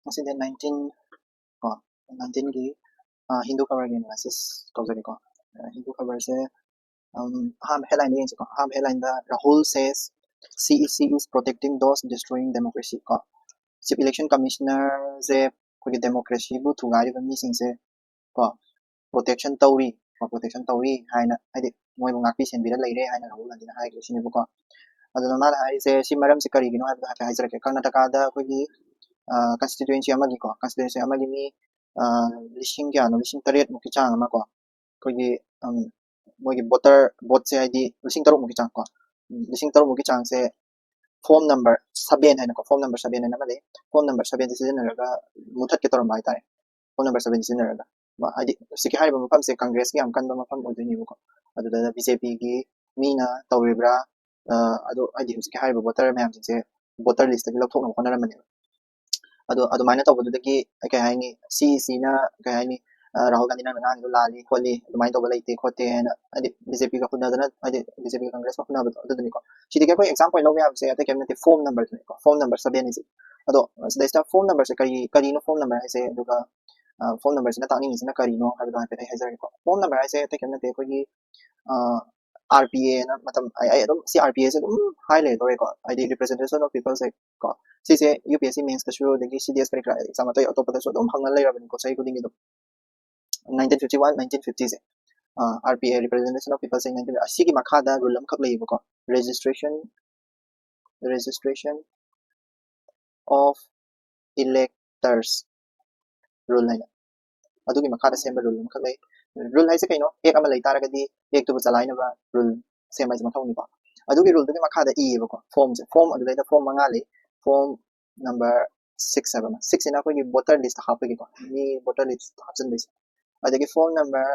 ꯃꯁꯤꯗ 19 ꯀꯣ 19ꯒꯤ ꯍꯤꯟꯗꯨ ꯈꯕꯔꯒꯤ ꯑꯦꯅꯥꯂꯥꯏꯁꯤꯁ ꯇꯧꯖꯒꯦꯀꯣ ꯍꯤꯟꯗꯨ ꯈꯕꯔꯁꯦ ꯑꯍꯥꯟꯕ ꯍꯦꯗꯂꯥꯏꯟꯗ ꯌꯦꯡꯁꯤꯀꯣ ꯑꯍꯥꯟꯕ ꯍꯦꯗꯂꯥꯏꯟꯗ ꯔꯥꯍꯨꯜ ꯁꯦꯁ CEC is protecting those destroying democracy ꯀꯣ ꯆꯤꯞ ꯏꯂꯦꯛꯁꯟ ꯀꯃꯤꯁꯅꯔꯁꯦ ꯑꯩꯈꯣꯏꯒꯤ ꯗꯦꯃꯣꯀ꯭ꯔꯦꯁꯤꯕꯨ ꯊꯨꯒꯥꯏꯔꯤꯕ ꯃꯤꯁꯤꯡꯁꯦ ꯀꯣ ꯄ꯭ꯔꯣꯇꯦꯛꯁꯟ ꯇꯧꯔꯤ ꯍꯥꯏꯅ ꯍꯥꯏꯗꯤ ꯃꯣꯏꯕꯨ ꯉꯥꯛꯄꯤ ꯁꯦꯟꯕꯤꯔ ꯂꯩꯔꯦ ꯍꯥꯏꯅ ꯔꯥꯍꯨꯜ ꯒꯥꯟꯙꯤꯅ ꯍꯥꯏꯈ꯭ꯔꯦ ꯁꯤꯅꯦꯕꯀꯣ ꯑꯗꯨꯅ ꯃꯥꯅ ꯍꯥꯏꯔꯤꯁꯦ ꯁꯤ ꯃꯔꯝꯁꯦ ꯀꯔꯤꯒꯤꯅꯣ ꯍꯥꯏꯕꯗꯣ ꯍꯥꯏꯐꯦꯠ ꯍꯥꯏꯖꯔꯛꯀꯦ ꯀꯔꯅꯥꯇꯀꯥꯗ ꯑꯩꯈꯣꯏꯒꯤ constituency ꯑꯃꯒꯤꯀꯣ constituency ꯑꯃꯒꯤ ꯃꯤ ꯂꯤꯁꯤꯡ ꯀꯌꯥꯅꯣ ꯂꯤꯁꯤꯡ 8,000ꯃꯨꯛꯀꯤ ꯆꯥꯡ ꯑꯃ ꯀꯣ ꯑꯩꯈꯣꯏꯒꯤ ꯃꯣꯏꯒꯤ ꯚꯣꯠꯁꯦ ꯍꯥꯏꯗꯤ ꯂꯤꯁꯤꯡ 3,000ꯃꯨꯛꯀꯤ ꯆꯥꯡ ꯀꯣ ꯂꯤꯁꯤꯡ 3,000ꯃꯨꯛꯀꯤ ꯆꯥꯡꯁꯦ ꯐꯣꯔꯝ ꯅꯝꯕꯔ 7 ꯍꯥꯏꯅꯀꯣ ꯐꯣꯔꯝ ꯅꯝꯕꯔ 7 ꯍꯥꯏꯅ ꯑꯃ ꯂꯩ ꯐꯣꯔꯝ ꯅꯝꯕꯔ 7ꯁꯦ ꯁꯤꯖꯤꯟꯅꯔꯒ ꯃꯨꯊꯠꯀꯦ ꯇꯧꯔꯝꯕ ꯍꯥꯏꯇꯥꯔꯦ ꯐꯣꯔꯝ ꯅꯝꯕꯔ 7 ꯁꯤꯖꯤꯟꯅꯔꯒ ꯍꯥꯏꯗꯤ ꯍꯧꯖꯤꯛꯀꯤ ꯍꯥꯏꯔꯤꯕ ꯃꯐꯝꯁꯦ ꯀꯪꯒ꯭ꯔꯦꯁꯀꯤ ꯌꯥꯝ ꯀꯟꯕ ꯃꯐꯝ ꯑꯣꯏꯗꯣꯏꯅꯦꯕꯀꯣ ꯑꯗꯨꯗ BJPꯒꯤ ꯃꯤꯅ ꯇꯧꯔꯤꯕ꯭ꯔꯥ ꯑꯗꯣ ꯍꯥꯏꯗꯤ ꯍꯧꯖꯤꯛꯀꯤ ꯍꯥꯏꯔꯤꯕ ꯚꯣꯇꯔ ꯃꯌꯥꯝꯁꯤꯡꯁꯦ ꯚꯣꯇꯔ ꯂꯤꯁꯇꯒꯤ ꯂꯧꯊꯣꯛꯅꯕ ꯍꯣꯠꯅꯔꯝꯕꯅꯦꯕ ꯑꯗꯣ ꯑꯗꯨꯃꯥꯏꯅ ꯇꯧꯕꯗꯨꯗꯒꯤ ꯀꯩ ꯍꯥꯏꯅꯤ CECꯅ ꯀꯩ ꯍꯥꯏꯅꯤ ꯔꯥꯍꯨꯜ ꯒꯥꯟꯙꯤꯅ ꯉꯥꯡꯉꯤꯗꯣ ꯂꯥꯜꯂꯤ ꯈꯣꯠꯂꯤ ꯑꯗꯨꯃꯥꯏꯅ ꯇꯧꯕ ꯂꯩꯇꯦ ꯈꯣꯠꯇꯦ ꯍꯥꯏꯅ ꯍꯥꯏꯗꯤ BJPꯒ ꯍꯨꯟꯅꯗꯅ ꯍꯥꯏꯗꯤ BJPꯒ ꯀꯪꯒ꯭ꯔꯦꯁꯀ ꯍꯨꯟꯅꯕꯗꯣ ꯑꯗꯨꯗꯨꯅꯤꯀꯣ ꯁꯤꯗꯒꯤ ꯑꯩꯈꯣꯏ ꯑꯦꯛꯖꯥꯝ ꯄꯣꯏꯟ ꯂꯧꯕ ꯌꯥꯕꯁꯦ ꯑꯇꯩ ꯀꯩꯝ ꯅꯠꯇꯦ ꯐꯣꯔꯝ ꯅꯝꯕꯔꯗꯨꯅꯤꯀꯣ ꯐꯣꯔꯝ ꯅꯝꯕꯔ 7 ꯍꯥꯏꯁꯦ ꯑꯗꯣ ꯁꯤꯗꯩꯁꯤꯗ ꯐꯣꯔꯝ ꯅꯝꯕꯔꯁꯦ ꯀꯔꯤꯅꯣ ꯐꯣꯔꯝ ꯅꯝꯕꯔ ꯍꯥꯏꯁꯦ ꯑꯗꯨꯒ ꯐꯣꯔꯝ ꯅꯝꯕꯔꯁꯤꯅ ꯇꯥꯛꯅꯤꯡꯉꯤꯁꯤꯅ ꯀꯔꯤꯅꯣ ꯍꯥꯏꯕꯗꯣ ꯍꯥꯏꯐꯦꯠ ꯑꯩ ꯍꯥꯏꯖꯔꯒꯦꯀꯣ ꯐꯣꯔꯝ ꯅꯝꯕꯔ ꯍꯥꯏꯁꯦ ꯑꯇꯩ ꯀꯩꯝ ꯅꯠꯇꯦ ꯑꯩꯈꯣꯏꯒꯤ RPAꯅ ꯃꯇꯝ ꯑꯩ ꯑꯗꯨꯝ ꯁꯤ RPAꯁꯦ ꯑꯗꯨꯝ ꯍꯥꯏ ꯂꯩꯗꯣꯔꯦꯀꯣ ꯍꯥꯏꯗꯤ ꯔꯤꯄ꯭ꯔꯖꯦꯟꯇꯦꯁꯟ ꯑꯣꯐ ꯄꯤꯄꯜꯁꯦ ꯀꯣ ꯁꯤꯁꯦ UPSC ꯃꯦꯟꯁꯇꯁꯨ ꯑꯗꯒꯤ CDS ꯀꯔꯤ ꯀꯔꯥ ꯑꯦꯛꯖꯥꯝ ꯑꯇꯣꯞꯄꯗꯁꯨ ꯑꯗꯨꯝ ꯍꯪꯅ ꯂꯩꯔꯕꯅꯤꯀꯣ ꯆꯍꯤ ꯈꯨꯗꯤꯡꯒꯤ ꯑꯗꯨꯝ 1951 1950ꯁꯦ RPA representation of people saying ꯑꯁꯤꯒꯤ ꯃꯈꯥꯗ ꯔꯨꯜ ꯑꯃꯈꯛ ꯂꯩꯌꯦꯕꯀꯣ registration of electors rule ꯍꯥꯏꯅ ꯑꯗꯨꯒꯤ ꯃꯈꯥꯗ ꯁꯦꯝꯕ ꯔꯨꯜ ꯑꯃꯈꯛ ꯂꯩ ꯔꯨꯜ ꯍꯥꯏꯁꯦ ꯀꯩꯅꯣ ꯑꯦꯛ ꯑꯃ ꯂꯩ ꯇꯥꯔꯒꯗꯤ ꯑꯦꯛꯇꯨꯕꯨ ꯆꯂꯥꯏꯅꯕ ꯔꯨꯜ ꯁꯦꯝꯕ ꯍꯥꯏꯁꯦ ꯃꯊꯧꯅꯤꯀꯣ ꯑꯗꯨꯒꯤ ꯔꯨꯜꯗꯨꯒꯤ ꯃꯈꯥꯗ ꯏꯌꯦꯕꯀꯣ ꯐꯣꯔꯝ ꯑꯗꯨꯗꯩꯗ ꯐꯣꯔꯝ 5 ꯂꯩ ꯐꯣꯔꯝ ꯅꯝꯕꯔ 6 ꯍꯥꯏꯕ ꯑꯃ 6 ꯁꯤꯅ ꯑꯩꯈꯣꯏꯒꯤ ꯚꯣꯇꯔ ꯂꯤꯁꯇ ꯍꯥꯞꯄꯒꯤꯀꯣ ꯃꯤ ꯚꯣꯇꯔ ꯂꯤꯁꯇ ꯍꯥꯞꯆꯤꯟꯕꯩꯁꯦ ꯑꯗꯒꯤ ꯐꯣꯔꯝ ꯅꯝꯕꯔ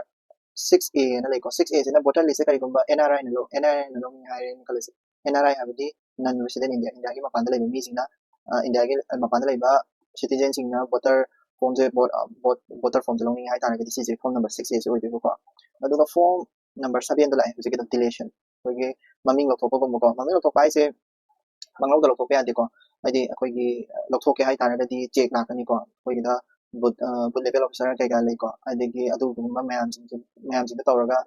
6A ꯅ ꯂꯩꯀꯣ 6A ꯁꯤꯅ ꯚꯣꯇꯔ ꯂꯤꯁꯇ ꯀꯔꯤꯒꯨꯝꯕ NRI ꯅ ꯂꯧꯅꯤ ꯍꯥꯏꯔꯦꯅ ꯈꯜꯂꯁꯤ NRI ꯍꯥꯏꯕꯗꯤ ꯅꯟ ꯔꯦꯁꯤꯗꯦꯟ ꯏꯟꯗꯤꯌꯥꯒꯤ ꯃꯄꯥꯟꯗ ꯂꯩꯕ ꯃꯤꯁꯤꯡꯅ ꯏꯟꯗꯤꯌꯥꯒꯤ ꯃꯄꯥꯟꯗ ꯂꯩꯕ ꯁꯤꯇꯤꯖꯦꯟꯁꯤꯡꯅ ꯚꯣꯇꯔ ꯐꯣꯔꯝꯁꯦ ꯚꯣꯇꯔ ꯐꯣꯔꯝꯁꯦ ꯂꯧꯅꯤꯡꯉꯦ ꯍꯥꯏꯇꯥꯔꯒꯗꯤ ꯁꯤꯁꯦ ꯐꯣꯔꯝ ꯅꯝꯕꯔ 6A ꯁꯤ ꯑꯣꯏꯗꯣꯏꯕꯀꯣ ꯑꯗꯨꯒ ꯐꯣꯔꯝ ꯅꯝꯕꯔ 7ꯗ ꯂꯥꯛꯑꯦ ꯍꯧꯖꯤꯛꯀꯤꯗꯣ ꯗꯤꯂꯦꯁꯟ ꯑꯩꯈꯣꯏꯒꯤ ꯃꯃꯤꯡ ꯂꯧꯊꯣꯛꯄꯒꯨꯝꯕꯀꯣ ꯃꯃꯤꯡ ꯂꯧꯊꯣꯛꯄ ꯍꯥꯏꯁꯦ ꯄꯪꯂꯧꯗ ꯂꯧꯊꯣꯛꯄ ꯌꯥꯗꯦꯀꯣ ꯍꯥꯏꯗꯤ ꯑꯩꯈꯣꯏꯒꯤ ꯂꯧꯊꯣꯛꯀꯦ ꯍꯥꯏꯇꯥꯔꯒꯗꯤ ꯆꯦꯛ ꯂꯥꯛꯀꯅꯤꯀꯣ ꯑꯩꯈꯣꯏꯒꯤꯗ ꯕꯨꯠ ꯂꯦꯚꯦꯜ ꯑꯣꯐꯤꯁꯔ ꯀꯩꯀꯥ ꯂꯩꯀꯣ ꯑꯗꯒꯤ ꯑꯗꯨꯒꯨꯝꯕ ꯃꯌꯥꯝꯁꯤꯡꯗ ꯇꯧꯔꯒ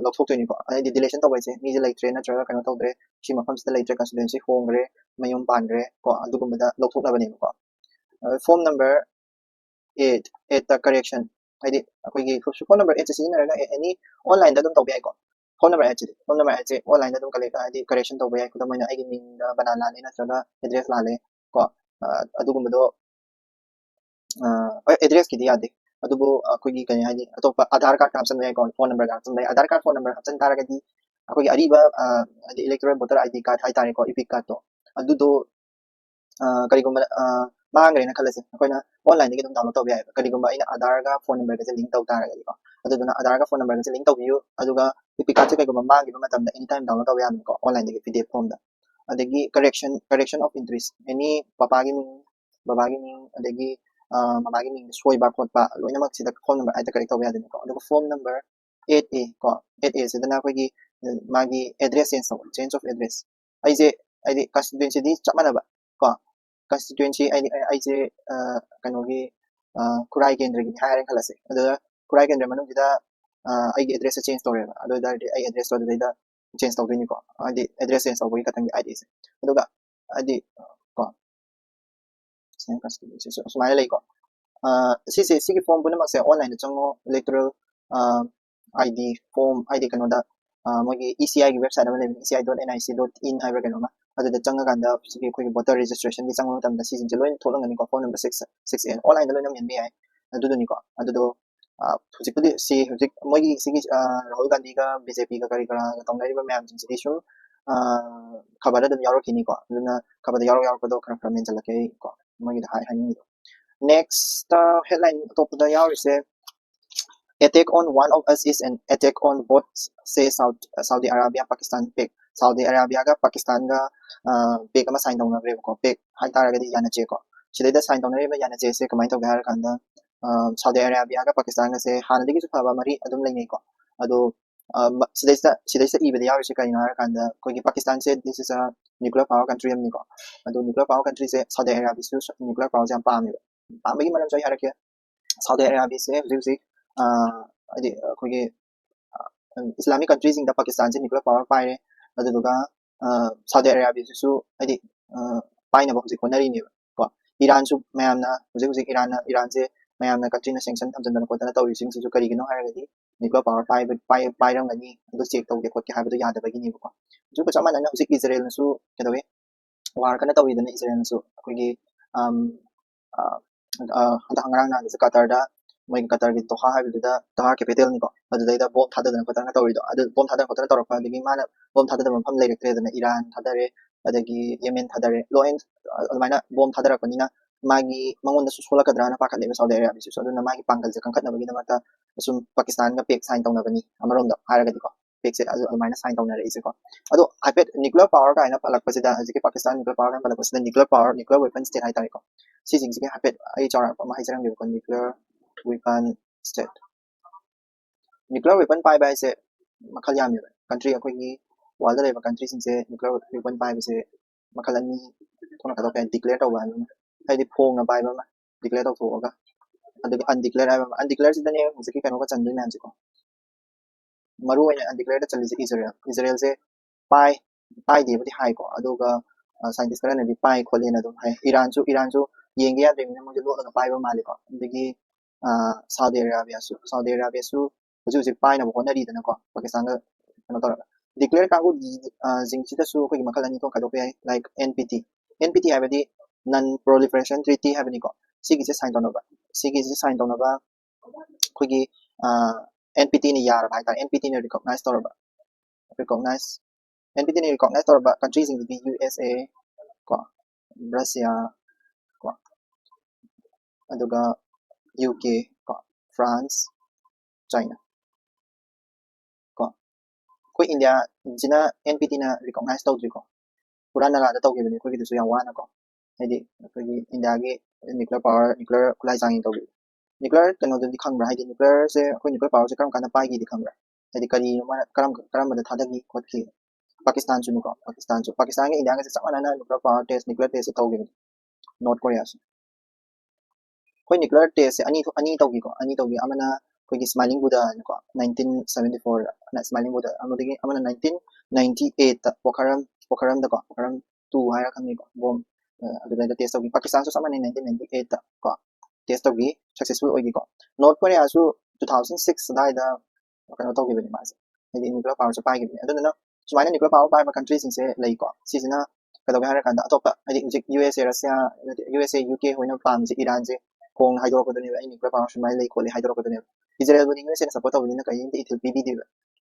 ꯂꯧꯊꯣꯛꯇꯣꯏꯅꯤꯀꯣ ꯍꯥꯏꯗꯤ ꯗꯤꯂꯦꯁꯟ ꯇꯧꯕ ꯍꯥꯏꯁꯦ ꯃꯤꯁꯦ ꯂꯩꯇ꯭ꯔꯦ ꯅꯠꯇ꯭ꯔꯒ ꯀꯩꯅꯣ ꯇꯧꯗ꯭ꯔꯦ ꯁꯤ ꯃꯐꯝꯁꯤꯗ ꯂꯩꯇ꯭ꯔꯦ ꯀꯟꯁꯇꯤꯇꯨꯌꯦꯟꯁꯤ ꯍꯣꯡꯈ꯭ꯔꯦ ꯃꯌꯨꯝ ꯄꯥꯟꯈ꯭ꯔꯦ ꯀꯣ ꯑꯗꯨꯒꯨꯝꯕꯗ ꯂꯧꯊꯣꯛꯅꯕꯅꯦꯕꯀꯣ ꯐꯣꯔꯝ ꯅꯝꯕꯔ 8ꯇ ꯀꯔꯦꯛꯁꯟ ꯍꯥꯏꯗꯤ ꯑꯩꯈꯣꯏꯒꯤ ꯐꯣꯟ ꯅꯝꯕꯔ 8ꯁꯦ ꯁꯤꯖꯤꯟꯅꯔꯒ ꯑꯦꯅꯤ ꯑꯣꯟꯂꯥꯏꯟꯗ ꯑꯗꯨꯝ ꯇꯧꯕ ꯌꯥꯏꯀꯣ ꯐꯣꯟ ꯅꯝꯕꯔ 8ꯁꯦ ꯑꯣꯟꯂꯥꯏꯟꯗ ꯑꯗꯨꯝ ꯍꯥꯏꯗꯤ ꯀꯔꯦꯛꯁꯟ ꯇꯧꯕ ꯌꯥꯏ ꯈꯨꯗꯝ ꯑꯣꯏꯅ ꯑꯩꯒꯤ ꯃꯤꯡꯗ ꯕꯅꯥꯟ ꯂꯥꯜꯂꯦ ꯅꯠꯇ꯭ꯔꯒ ꯑꯦꯗ꯭ꯔꯦꯁ ꯂꯥꯜꯂꯦ ꯀꯣ ꯑꯗꯨꯒꯨꯝꯕꯗꯣ ꯑꯦꯗ꯭ꯔꯦꯁꯀꯤꯗꯤ ꯌꯥꯗꯦ ꯑꯗꯨꯕꯨ ꯑꯩꯈꯣꯏꯒꯤ ꯀꯩ ꯍꯥꯏꯅꯤ ꯑꯇꯣꯞꯄ ꯑꯙꯥꯔ ꯀꯥꯔꯗ ꯍꯥꯞꯆꯤꯟꯕ ꯌꯥꯏꯀꯣ ꯐꯣꯟ ꯅꯝꯕꯔ ꯍꯥꯞꯆꯤꯟꯕ ꯌꯥꯏ ꯑꯙꯥꯔ ꯀꯥꯔꯗ ꯐꯣꯟ ꯅꯝꯕꯔ ꯍꯥꯞꯆꯤꯟ ꯇꯥꯔꯒꯗꯤ ꯑꯩꯈꯣꯏꯒꯤ ꯑꯔꯤꯕ ꯍꯥꯏꯗꯤ ꯏꯂꯦꯛꯇꯣꯔꯦꯜ ꯚꯣꯇꯔ ID ꯀꯥꯔꯗ ꯍꯥꯏꯇꯥꯔꯦꯀꯣ ꯏꯄꯤꯛ ꯀꯥꯔꯗꯇꯣ ꯑꯗꯨꯗꯣ ꯀꯔꯤꯒꯨꯝꯕ ꯃꯥꯡꯈ꯭ꯔꯦꯅ ꯈꯜꯂꯁꯦ ꯑꯩꯈꯣꯏꯅ ꯑꯣꯟꯂꯥꯏꯟꯗꯒꯤ ꯑꯗꯨꯝ ꯗꯥꯎꯟꯂꯣꯗ ꯇꯧꯕ ꯌꯥꯏꯕ ꯀꯔꯤꯒꯨꯝꯕ ꯑꯩꯅ ꯑꯙꯥꯔꯒ ꯐꯣꯟ ꯅꯝꯕꯔꯒꯁꯦ ꯂꯤꯡ ꯇꯧ ꯇꯥꯔꯒꯗꯤꯀꯣ ꯑꯗꯨꯗꯨꯅ ꯑꯙꯥꯔꯒ ꯐꯣꯟ ꯅꯝꯕꯔꯒꯁꯦ ꯂꯤꯡ ꯇꯧꯕꯤꯌꯨ ꯑꯗꯨꯒ ꯏꯄꯤꯛ ꯀꯥꯔꯗꯁꯦ ꯀꯩꯒꯨꯝꯕ ꯃꯥꯡꯈꯤꯕ ꯃꯇꯝꯗ ꯑꯦꯅꯤ ꯇꯥꯏꯝ ꯗꯥꯎꯟꯂꯣꯗ ꯇꯧꯕ ꯌꯥꯕꯅꯤꯀꯣ ꯑꯣꯟꯂꯥꯏꯟꯗꯒꯤ PDF ꯐꯣꯔꯝꯗ ꯑꯗꯒꯤ ꯀꯔꯦꯛꯁꯟ ꯑꯣꯐ ꯏꯟꯇ꯭ꯔꯤꯁ ꯑꯦꯅꯤ ꯄꯄꯥꯒꯤ ꯃꯤꯡ ꯕꯕꯥꯒꯤ ꯃꯤꯡ ꯑꯗꯒꯤ ꯃꯃꯥꯒꯤ ꯃꯤꯡ ꯁꯣꯏꯕ ꯈꯣꯠꯄ ꯂꯣꯏꯅꯃꯛ ꯁꯤꯗ ꯐꯣꯟ ꯅꯝꯕꯔ 8ꯇ ꯀꯔꯦꯛ ꯇꯧꯕ ꯌꯥꯗꯣꯏꯅꯤꯀꯣ ꯑꯗꯨꯒ ꯐꯣꯔꯝ ꯅꯝꯕꯔ 8A ꯀꯣ 8A ꯁꯤꯗꯅ ꯑꯩꯈꯣꯏꯒꯤ ꯃꯥꯒꯤ ꯑꯦꯗ꯭ꯔꯦꯁ ꯆꯦꯟꯖ ꯑꯣꯐ ꯑꯦꯗ꯭ꯔꯦꯁ ꯑꯩꯗꯤ ꯀꯟꯁꯇꯤꯇꯨꯌꯦꯟꯁꯤꯗꯤ ꯆꯞ ꯃꯥꯟꯅꯕ ꯀꯣ ꯀꯟꯁꯇꯤꯇꯨꯌꯦꯟꯁꯤ ꯑꯩꯁꯦ ꯀꯩꯅꯣꯒꯤ ꯈꯨꯔꯥꯏ ꯀꯦꯟꯗ꯭ꯔꯒꯤꯅꯤ ꯍꯥꯏꯔꯦꯅ ꯈꯜꯂꯁꯦ ꯑꯗꯨꯗ ꯈꯨꯔꯥꯏ ꯀꯦꯟꯗ꯭ꯔ ꯃꯅꯨꯡꯁꯤꯗ ꯑꯩꯒꯤ ꯑꯦꯗ꯭ꯔꯦꯁꯁꯦ ꯆꯦꯟꯖ ꯇꯧꯔꯦꯕ ꯑꯗꯨ ꯑꯣꯏꯇꯥꯔꯗꯤ ꯑꯩ ꯑꯦꯗ꯭ꯔꯦꯁꯇꯣ ꯑꯗꯨꯗꯩꯗ ꯆꯦꯟꯖ ꯇꯧꯗꯣꯏꯅꯤꯀꯣ ꯍꯥꯏꯗꯤ ꯑꯦꯗ꯭ꯔꯦꯁ ꯆꯦꯟꯖ ꯇꯧꯕꯒꯤ ꯈꯛꯇꯪꯒꯤ IDꯁꯦ ꯑꯗꯨꯒ ꯍꯥꯏꯗꯤ ꯀꯣ ꯁꯨꯃꯥꯏꯅ ꯂꯩꯀꯣ ꯁꯤꯒꯤ ꯐꯣꯔꯝ ꯄꯨꯝꯅꯃꯛꯁꯦ ꯑꯣꯟꯂꯥꯏꯟꯗ ꯆꯪꯉꯣ ꯏꯂꯦꯛꯇꯣꯔꯦꯜ ID ꯐꯣꯔꯝ ꯍꯥꯏꯗꯤ ꯀꯩꯅꯣꯗ ꯃꯣꯏꯒꯤ ECIꯒꯤ ꯋꯦꯕꯁꯥꯏꯠ ꯑꯃ ꯂꯩꯕꯅꯤ ECI.nic.in ꯍꯥꯏꯕ꯭ꯔꯥ ꯀꯩꯅꯣꯃ ꯑꯗꯨꯗ ꯆꯪꯉꯀꯥꯟꯗ ꯁꯤꯒꯤ ꯑꯩꯈꯣꯏꯒꯤ ꯚꯣꯇꯔ ꯔꯦꯖꯤꯁꯇ꯭ꯔꯦꯁꯟꯒꯤ ꯆꯪꯕ ꯃꯇꯝꯗ ꯁꯤꯁꯤꯡꯁꯦ ꯂꯣꯏꯅ ꯊꯣꯛꯂꯝꯒꯅꯤꯀꯣ ꯐꯣꯟ ꯅꯝꯕꯔ 6A ꯑꯣꯟꯂꯥꯏꯟꯗ ꯂꯣꯏꯅ ꯃꯦꯟꯕ ꯌꯥꯏ ꯑꯗꯨꯗꯨꯅꯤꯀꯣ ꯑꯗꯨꯗꯣ ꯍꯧꯖꯤꯛꯄꯨꯗꯤ ꯍꯧꯖꯤꯛ ꯃꯣꯏꯒꯤ ꯁꯤꯒꯤ ꯔꯥꯍꯨꯜ ꯒꯥꯟꯙꯤꯒ BJPꯒ ꯀꯔꯤ ꯀꯔꯥꯒ ꯇꯧꯅꯔꯤꯕ ꯃꯌꯥꯝꯁꯤꯡꯁꯤꯗꯤ ꯁꯨꯝ ꯈꯕꯔꯗ ꯑꯗꯨꯝ ꯌꯥꯎꯔꯛꯈꯤꯅꯤꯀꯣ ꯑꯗꯨꯅ ꯈꯕꯔꯗ ꯌꯥꯎꯔꯛꯄꯗꯣ ꯈꯔ ꯃꯦꯟꯁꯤꯜꯂꯛꯀꯦ ꯀꯣ ꯃꯣꯏꯒꯤꯗ ꯍꯥꯏꯅꯤꯡꯉꯤꯗꯣ ꯅꯦꯛꯁꯇ ꯍꯦꯗꯂꯥꯏꯟ ꯑꯇꯣꯞꯄꯗ ꯌꯥꯎꯔꯤꯁꯦ attack on one of us is an attack on both say Saudi Arabia Pakistan pact Saudi Arabia ga Pakistan ga pact ama sign tawnagreba pact haitaragadi yanache ko sidayda sign tawnagreba yanache se kamai tawge har kanda Saudi Arabia ga Pakistan ga se hanadigi su phaba mari adum laingai ko ado sidaysa ibada yawise kaino har kanda kogi Pakistan se this is a nuclear power country amni ko ado nuclear power country se Saudi Arabia su nuclear power jam paami पाबगी मरम चाहिँ हारके Saudi Arabia से हुजी अदि अखोगे Islamic countries in the Pakistan से nuclear power पाइरे अदुगा Saudi Arabia से अदि पाइना बहुजी कोनरी ने को ईरान सु मयामना हुजी ईरान से मयामना कंट्री ना सैंक्शन थमजन कोतना तौरी सिंग सिजु करिगिनो हारगदी न्यूक्लियर पावर पाइरंगनी अदु चेक तौगे खोके हाबदु यादबगी ने को जु को चमना हुजी इजराइल सु केदवे वार कना तौरिदना इजराइल सु अखोगे हंदा हंगांग ना कतारदा मोय कतार की दोहा हाबिदुदा दोहा कैपिटल निको अदुदैदा बॉम्ब थाददना खोतना तौरिदो अदु बॉम्ब थादना खोतना तौरपा अदगी माना बॉम्ब थाददना मफम लेरक्तरेदना ईरान थादरे अदगी येमेन थादरे लोइन अदमाइना बॉम्ब थादरकनिना मागी मंगोंदा सोलकद्राना पाखलेबा साउदी अरेबिया सु अदुना मागी पांगल जे कंखतनबगी दमता सुम पाकिस्तान का पेक साइन तौनबनी अमरोंदा हारगदिको पेक से अदमाइना साइन तौनरे इसेको अदो हाइपेट न्यूक्लियर पावर का आइना पलकपसिदा हजिके पाकिस्तान न्यूक्लियर पावर का पलकपसिदा न्यूक्लियर वेपन स्टेट हाइतारेको सिजिंगसिके हाइपेट आई चारा पमा हाइजरंग nuclear weapon state nuclear weapon पाइबा से मखल याम है कंट्री अखोगी वर्ल्ड लेवल कंट्री सिंसे nuclear weapon पाइबा से मखल अनि थोना कदो पे डिक्लेयर तौबा हाइदि फोंग ना पाइबा मा डिक्लेयर तौथोगा अदुगी अनडिक्लेयर हाइबा अनडिक्लेयर सिदने हुजिकी कनो का चंदुई ma'am सिको Maru ओइना undeclared the चलिसे Israel से पाइ पाइ देबदी हाइको अदुगा साइंटिस्ट करने भी पाइ खोलेना दो हाइ ईरान सु येंगे या देमिना मुझे लोग पाइबा मालिको अदुगी साउदी अरेबिया सु हुजी पाइना होनरीदना को पाकिस्तान का कनो तोरा डिक्लेयर कागु जिंगसिदा सु कोई मखल अनि तो कदो पे लाइक एनपीटी हाबदी नॉन प्रोलिफरेशन ट्रीटी हाबनी को सिगी से साइन तोनबा कोई एनपीटी ने यार भाई एनपीटी ने रिकॉग्नाइज एनपीटी ने रिकॉग्नाइज तोरबा कंट्रीज इन द यूएसए को रशिया को अदुगा यूके को फ्रांस चाइना को कोई इंडिया जिना एनपीटी ना रिकॉग्नाइज तौद्री को पूरा नगा दा तौगे बने कोई किदसु या वाना को हेदी कोई इंडिया के न्यूक्लियर खुलाई जांगी तौगे न्यूक्लियर कनो दि खंगब्रा हेदी न्यूक्लियर से कोई न्यूक्लियर पावर से कम काना पाइगी दि खंगब्रा हेदी करी मा करम बद थादगी खोदकी पाकिस्तान सुनुको पाकिस्तान के इंडिया के समाना न्यूक्लियर पावर न्यूक्लियर टेस्ट तौगे नॉर्थ कोरिया से कोई न्यूक्लियर टेस्ट से अनि तौगी अमना कोई स्माइलिंग बुदा को 1974 ना स्माइलिंग बुदा अमदगी अमना 1998 ता पोखरम दा को पोखरम 2 हायरा खमनी को बॉम अदुदा टेस्ट तौगी पाकिस्तान सु समाने 1998 ता को टेस्ट तौगी सक्सेसफुल होगी को नॉर्थ कोरिया सु 2006 दाइदा कनो तौगी बनि मासे हेदी न्यूक्लियर पावर से पाइगी अदुना सुमाने न्यूक्लियर पावर पाइबा कंट्रीज सिंग से लई को सिजना कदो हायरा कंदा अतोपा हेदी यूएसए रशिया यूएसए यूके होइना पाम से ईरान से कोंग हाइड्रोकोदने आई न्यूक्लियर पावर सुमाइ लई खोले हाइड्रोकोदने इजराइल बनि यूएसए ने सपोर्ट तौबनि कहीं द इथिल पीबीडी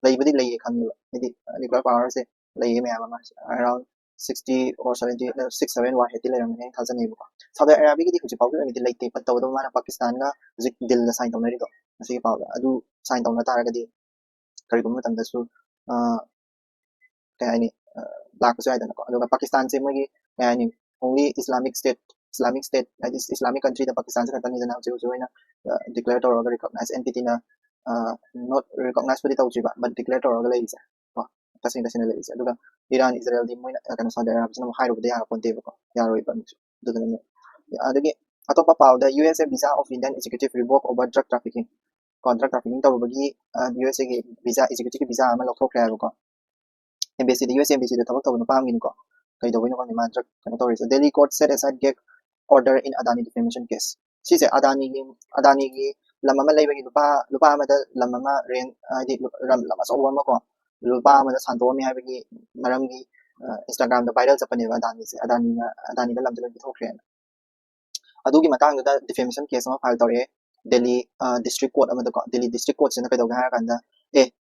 लईबदी लई खंगी हेदी न्यूक्लियर पावर से लई मैम अराउंड 60 or 70 6 7 वार हेती लेरमने थाजन नेबो साउदी अरेबिया की कुछ पावर में लेते पत्तवदो माना पाकिस्तान का जिक दिल साइन तौनरी दो असि पावर अदु साइन तौना तारगदी करिगुम मतमदसु कयानी लाखसु आइदनको अदुगा पाकिस्तान से मगी कयानी only Islamic state that is Islamic country द पाकिस्तान से खतनी जना जो होइना डिक्लेयर तौर रिकॉग्नाइज एनपीटी ना नॉट रिकॉग्नाइज पदि तौजिबा बट डिक्लेयर तौर लेइसा को तसिन लेइसा अदुगा ईरान इजराइल दी मोइना कनो साउदी अरेबिया ना हाइरोबदे या पोंतेबको यारोइ बन दुदने अदगी अतोपा पाउदा USA visa of Indian executive revoke over drug trafficking contract trafficking तौबगी यूएसए के वीजा एग्जीक्यूटिव वीजा अमा लौथोखरे हाबको एम्बेसी द यूएस एम्बेसी द थबक तौबन पामगिनको कई दवइनो को निमान ड्रग कनो तौरिसा Delhi court set aside get order in Adani defamation case. Sise Adani gi lamama leibagi lupa amada lamama ren adi ram lama so wama ko lupa amada santomi habagi maramgi Instagram da viral chapane Adani da lamjala gi thokre adugi matang da defamation case ma file tore Delhi district court amada ko Delhi district court sena kaidoga ha kanda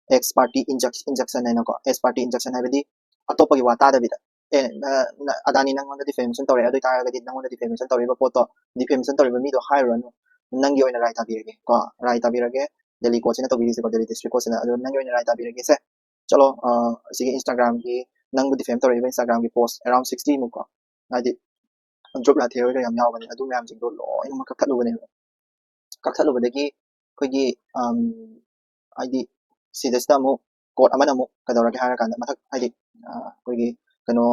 ex party injection na ko ex party injection habadi atopagi wata da bida Adani nangonda defamation tore adu taragadi nangonda defamation tore ba poto defamation tore ba mi do hairon nangi oina right abirage ko right abirage Delhi court sena to bisi ko Delhi district court sena adu nangi oina right abirage se chalo sige Instagram ki nangbu defame tore ba Instagram ki post around 60 mu ko adi drop la theory ga yam yaw bani adu mayam jing do lo ina ma kakhalu bani kakhalu badagi koigi id sidasta mu court amana mu kadawra ke hara kan mathak id koigi kano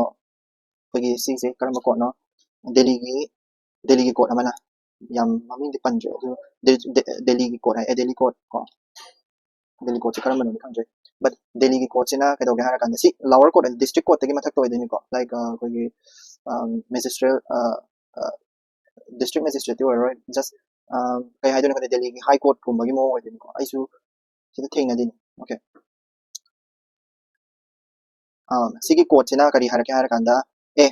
koigi si se karama court no Delhi ki court amana ꯌꯥꯝ ꯃꯃꯤꯡꯗꯤ ꯄꯟꯗ꯭ꯔꯦ ꯑꯗꯨ ꯗꯦꯜꯂꯤꯒꯤ court ꯍꯥꯏ Delhi court ꯀꯣ ꯗꯦꯜꯂꯤ ꯀꯣꯔꯠꯁꯦ ꯀꯔꯝꯕꯅꯣꯗꯤ ꯈꯪꯗ꯭ꯔꯦ but ꯗꯦꯜꯂꯤꯒꯤ ꯀꯣꯔꯠꯁꯤꯅ ꯀꯩꯗꯧꯒꯦ ꯍꯥꯏꯔꯀꯥꯟꯗ ꯁꯤ ꯂꯋꯔ ꯀꯣꯔꯠ ꯗꯤꯁꯇ꯭ꯔꯤꯛ ꯀꯣꯔꯠꯇꯒꯤ ꯃꯊꯛꯇ ꯑꯣꯏꯗꯣꯏꯅꯤꯀꯣ ꯂꯥꯏꯛ ꯑꯩꯈꯣꯏꯒꯤ ꯃꯦꯖꯤꯁꯇ꯭ꯔꯦꯠ ꯗꯤꯁꯇ꯭ꯔꯤꯛ ꯃꯦꯖꯤꯁꯇ꯭ꯔꯦꯠꯇꯤ ꯑꯣꯏꯔꯔꯣꯏ ꯖꯁ ꯀꯩ ꯍꯥꯏꯗꯣꯏꯅꯣ ꯈꯪꯗꯦ ꯗꯦꯜꯂꯤꯒꯤ ꯍꯥꯏ ꯀꯣꯔꯠꯀꯨꯝꯕꯒꯤ ꯃꯑꯣꯡ ꯑꯣꯏꯗꯣꯏꯅꯤꯀꯣ ꯑꯩꯁꯨ ꯁꯤꯗ ꯊꯦꯡꯅꯗꯣꯏꯅꯤ ꯑꯣꯀꯦ ꯁꯤꯒꯤ ꯀꯣꯔꯠꯁꯤꯅ ꯀꯔꯤ ꯍꯥꯏꯔꯛꯀꯦ ꯍꯥꯏꯔꯀꯥꯟꯗ ꯑꯦ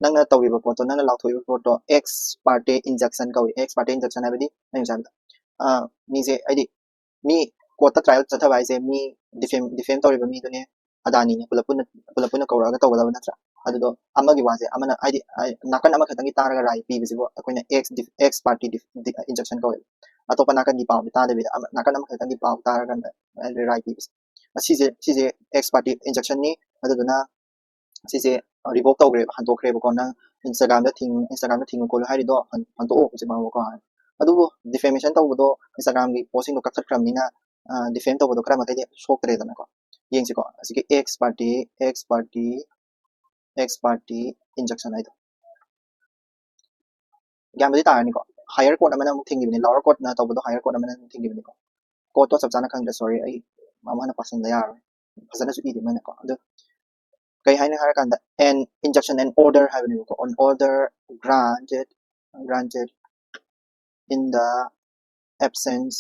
ꯅꯪꯅ ꯇꯧꯔꯤꯕ ꯄꯣꯠꯇꯣ ꯅꯪꯅ ꯂꯥꯎꯊꯣꯛꯏꯕ ꯄꯣꯠꯇꯣ ꯑꯦꯛꯁ ꯄꯥꯔꯇꯤ ꯏꯟꯖꯦꯛꯁꯟ ꯀꯧꯏ ꯑꯦꯛꯁ ꯄꯥꯔꯇꯤ ꯏꯟꯖꯦꯛꯁꯟ ꯍꯥꯏꯕꯗꯤ ꯑꯩ ꯉꯁꯥꯏ ꯃꯤꯁꯦ ꯍꯥꯏꯗꯤ ꯃꯤ ꯀꯣꯔꯠꯇ ꯇ꯭ꯔꯥꯏꯌꯦꯜ ꯆꯠꯊꯕ ꯍꯥꯏꯁꯦ ꯃꯤ ꯗꯤꯐꯦꯝ ꯇꯧꯔꯤꯕ ꯃꯤꯗꯨꯅꯦ ꯑꯗꯥꯅꯤꯅꯦ ꯄꯨꯂꯞ ꯄꯨꯟꯅ ꯀꯧꯔꯒ ꯇꯧꯒꯗꯕ ꯅꯠꯇ꯭ꯔꯥ ꯑꯗꯨꯗꯣ ꯑꯃꯒꯤ ꯋꯥꯁꯦ ꯑꯃꯅ ꯍꯥꯏꯗꯤ ꯅꯥꯀꯟ ꯑꯃꯈꯛꯇꯪꯒꯤ ꯇꯥꯔꯒ ꯔꯥꯏ ꯄꯤꯕꯁꯤꯕꯨ ꯑꯩꯈꯣꯏꯅ ꯑꯦꯛꯁ ꯄꯥꯔꯇꯤ ꯏꯟꯖꯦꯛꯁꯟ ꯀꯧꯋꯦ ꯑꯇꯣꯞꯄ ꯅꯥꯀꯟꯒꯤ ꯄꯥꯎꯗꯤ ꯇꯥꯗꯕꯤꯗ ꯅꯥꯀꯟ ꯑꯃꯈꯛꯇꯪꯒꯤ ꯄꯥꯎ ꯇꯥꯔꯀꯥꯟꯗ ꯔꯥꯏ ꯄꯤꯕꯁꯦ ꯁꯤꯁꯦ ꯑꯦꯛꯁ ꯄꯥꯔꯇꯤ ꯏꯟꯖꯦꯛꯁꯟꯅꯤ ꯑꯗꯨꯗꯨꯅ ꯁꯤꯁꯦ ꯔꯤꯚꯣꯛ ꯇꯧꯈ꯭ꯔꯦꯕ ꯍꯟꯗꯣꯛꯈ꯭ꯔꯦꯕꯀꯣ ꯅꯪ ꯏꯟꯁꯇꯥꯒ꯭ꯔꯥꯝꯗ ꯊꯤꯡꯉꯨ ꯈꯣꯠꯂꯨ ꯍꯥꯏꯔꯤꯗꯣ ꯍꯟꯗꯣꯛꯑꯣ ꯍꯧꯖꯤꯛꯃꯛꯀꯣ ꯑꯗꯨꯕꯨ ꯗꯤꯐꯦꯃꯦꯁꯟ ꯇꯧꯕꯗꯣ ꯏꯟꯁꯇꯥꯒ꯭ꯔꯥꯝꯒꯤ ꯄꯣꯁꯁꯤꯡꯗꯣ ꯀꯛꯊꯠꯈ꯭ꯔꯕꯅꯤꯅ ꯗꯤꯐꯦꯝ ꯇꯧꯕꯗꯣ ꯈꯔ ꯃꯈꯩꯗꯤ ꯁꯣꯛꯇ꯭ꯔꯦꯗꯅꯀꯣ ꯌꯦꯡꯁꯤꯀꯣ ꯑꯁꯤꯒꯤ ꯑꯦꯛꯁ ꯄꯥꯔꯇꯤ ꯏꯟꯖꯦꯛꯁꯟ ꯍꯥꯏꯗꯣ ꯒ꯭ꯌꯥꯟꯕꯨꯗꯤ ꯇꯥꯔꯅꯤꯀꯣ ꯍꯥꯌꯔ ꯀꯣꯔꯠ ꯑꯃꯅ ꯑꯃꯨꯛ ꯊꯤꯡꯈꯤꯕꯅꯤ ꯂꯋꯔ ꯀꯣꯔꯠꯅ ꯇꯧꯕꯗꯣ ꯍꯥꯌꯔ ꯀꯣꯔꯠ ꯑꯃꯅ ꯑꯃꯨꯛ ꯊꯤꯡꯈꯤꯕꯅꯤꯀꯣ ꯀꯣꯔꯠꯇꯣ ꯆꯞ ꯆꯥꯅ ꯈꯪꯗ꯭ꯔꯦ ꯁꯣꯔꯤ ꯑꯩ ꯑꯃꯅ ꯄꯥꯁꯟꯕ ꯌꯥꯔꯣꯏ ꯐꯖꯅꯁꯨ ꯏꯗꯦ ꯃꯣꯏꯅꯀꯣ ꯑꯗꯨ kay haina harakanda and injunction and order haveniko an order granted in the absence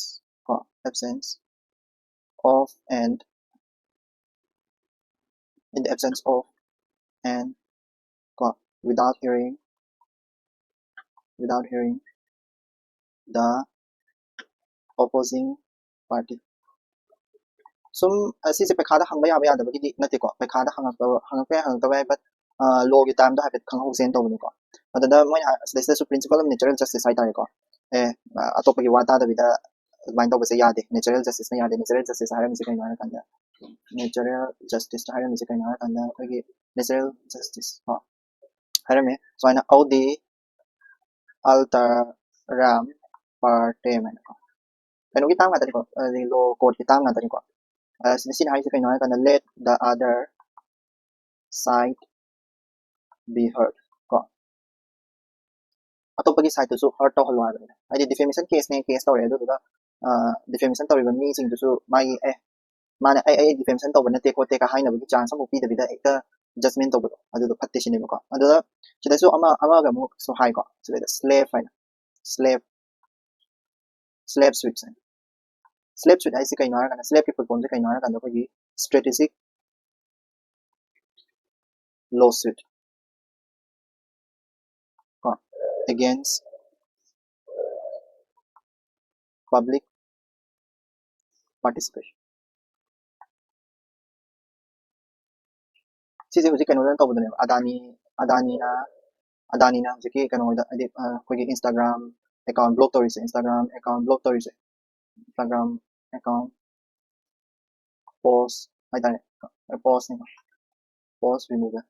absence of and in the absence of and without hearing the opposing party sum asise pekhada hangba yaba yadabagi nateko pekhada hangakpa hangakpa but law gi time da hafet khangho sen tawni ko adada moi this principle of natural justice hai tare ko atopagi wata da bida mind tawbase yade natural justice na yade natural justice haram se kaina kanda natural justice haram se kaina kanda kogi natural justice haram me so aina audi alteram partem ko kaino gi tam ngata ko law court gi tam ngata ko sin hai se kaina kanda let the other side be heard ko atopagi side to heard to halwa ai defamation case ne case tawre adu da defamation tawriba mi sing to magi mana ai defamation tawba nate ko te ka haina bagi chance mo pi da bida ekta judgment tawba adu do phatte sine ko adu da chida su ama ga mo so hai ko so the slave haina slave suits slave suit ai se kai na kana slave people pon se kai na kana ko gi strategic lawsuit against public participation sise huji kanu da tawba ne adani na je ke kanu da ade ko gi instagram account block torise instagram account post hai tare post remover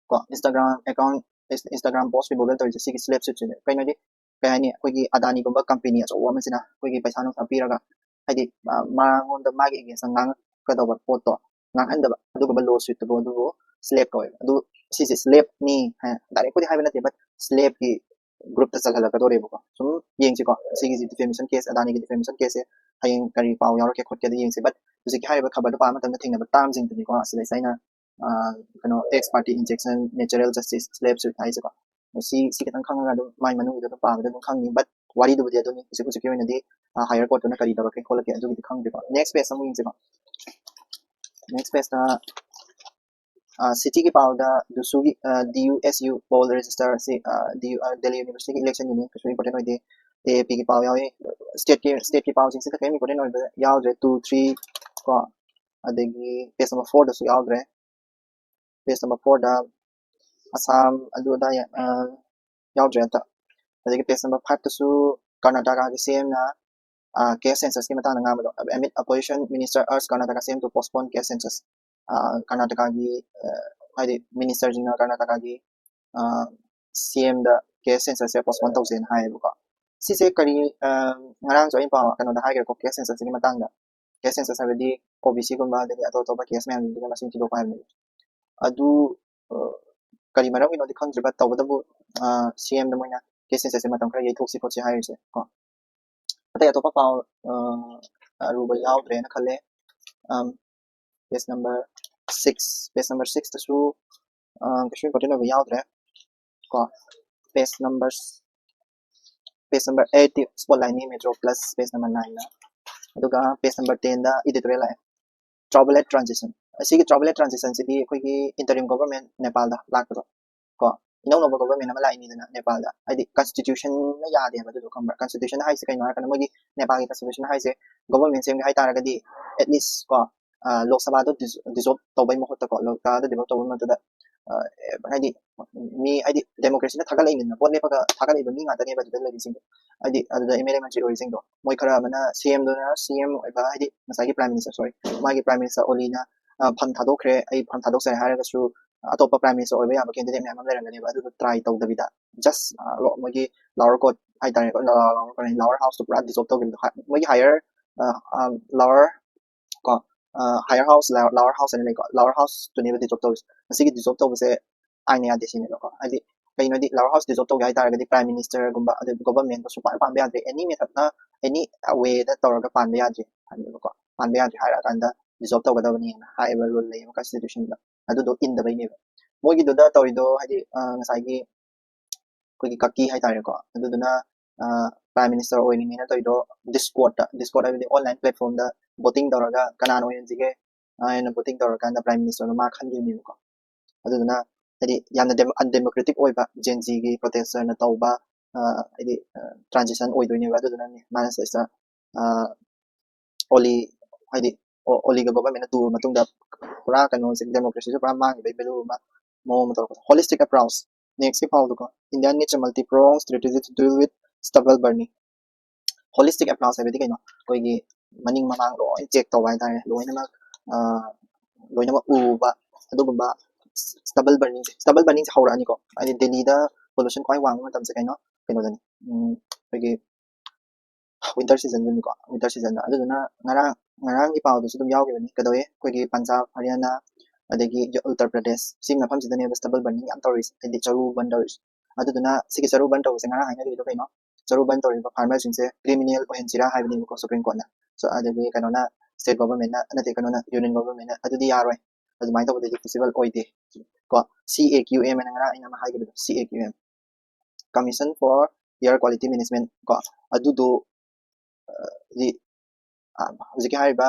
ko instagram post removal torise sigi slave suit ne kai na di kai hani ko gi adani gumba company aso wa masina ko gi paisa no sapiraga haidi ma ngonda magi against ngang ka da pot to ngang handa ba adu gumba lawsuit to do slave ko adu sisi slave ni ha direct ko di hai na te but slave ki group ta chalhala ka dore ko sum yeng si ko sigi defamation case adani ki defamation case hayeng kari paw yaw ke khot ke yeng si but sigi hai ba khabar pa ma tan thing na tam jing ni ko asile sai na kano ex party injection natural justice slave suit hai ko si kitang khang ga do mai manu do pa do khang ni but wari do de do ni sigi ki na di higher court na kari da ke khol ke adu ki khang de ko next page sam yeng si ko next page na city ki power da dusugi DUSU poll register se Delhi University election ni kasi important hoide AP ki power yawi state ki power se ta kai important hoide yaw je 2 3 ko adegi page number 4 da su yaw dre page number 4 da Assam adu da yaw dre ta adegi page number 5 da su Karnataka ki CM na case census ki matang nga mado amid opposition minister urged Karnataka CM to postpone case census Karnataka gi haidi minister jing Karnataka gi CM da case census se postpone tawsen hai bu si se kari ngarang jo in pa kano da hai ko case census ki matang da case census habidi OBC gumba da ato to ba case ma ni masing ti do pa ni adu kari maram ino di khang jiba tawda bu CM da moina case sense matam khara yaithok si khotsi haise ko atai atopa paw aruba yaudre na khalle page number 6 ta su kashu important over yaudre ko page number 8 spotlight ni metro plus page number 9 na aduga page number 10 da editorial la turbulent transition asigi turbulent transition sidi akhoi interim government Nepal da lakdo ko inau no government ama lai ni na Nepal da adi constitution na ya de ba du kamra constitution hai se kai na kana mogi Nepal gi constitution hai se government sem hai tara gadi at least ko lok sabha do dissolve to bai mo hota ko lok ta da develop to ma da adi mi adi democracy na thaga lai ni na pot ne paga thaga lai mi nga ta ne ba da lai sing adi ada MLA man chi oi sing do moi khara mana CM do na CM oi ba adi masai gi prime minister sorry magi prime minister Olina pham thadok khre ai pham thadok sai haraga su atopa prime minister oiba yaba candidate myam am lerangani ba adu try tau dabida just mogi lower court ai tare ko lower house to pura dissolve to mogi higher lower ko higher house lower house and like lower house to never dissolve to asigi dissolve to se ai ne ade sine ko adi kai no di lower house dissolve to gai tare ga di prime minister gumba adu government ko su pa pa be ade any method na any way da tawra pan be ade ko pan be ade hara kanda dissolve to ga da bani high rule lay constitution da adu do in da bai ne mogi do da tawri do hadi ngasai gi ko gi kaki hai tare ko adu duna prime minister oi ni na tawri do discord ai di online platform da voting tawra kana no yen jige na voting tawra kan da prime minister ma khan gi ni ko adu duna hadi yamna undemocratic oi ba gen z gi protester na tawba hadi transition oi do ni ba adu duna ni mana sa oli hadi oli ga government na tu matung da pura kano se democracy so pura mang be belu ma mo motor holistic approach next ki pau ko India needs a multi pronged strategy to deal with stubble burning holistic approach ai bi no koi gi maning mamang lo check to bai ta loina ma u ba adu ba stubble burning haura ni ko ai Delhi da pollution kwai wang ma tam se kai no da ni koi gi winter season ni ko winter season da adu na ngarang gi pau do su dum yaw gi ni ka doye koi gi Punjab Haryana adagi Uttar Pradesh sing mafam sidane stubble burning am tourist edi charu banders aduna sigi charu ban taw singara haina do kaino charu ban taw ba farmers sing se criminal ohen sira haibni ko supreme court na so adagi kanona state government na anate kanona union government na adudi yaroi adu mai taw de possible oide ko CAQM na ngara ina ma haigi CAQM commission for air quality management ko adu do di hujiki haiba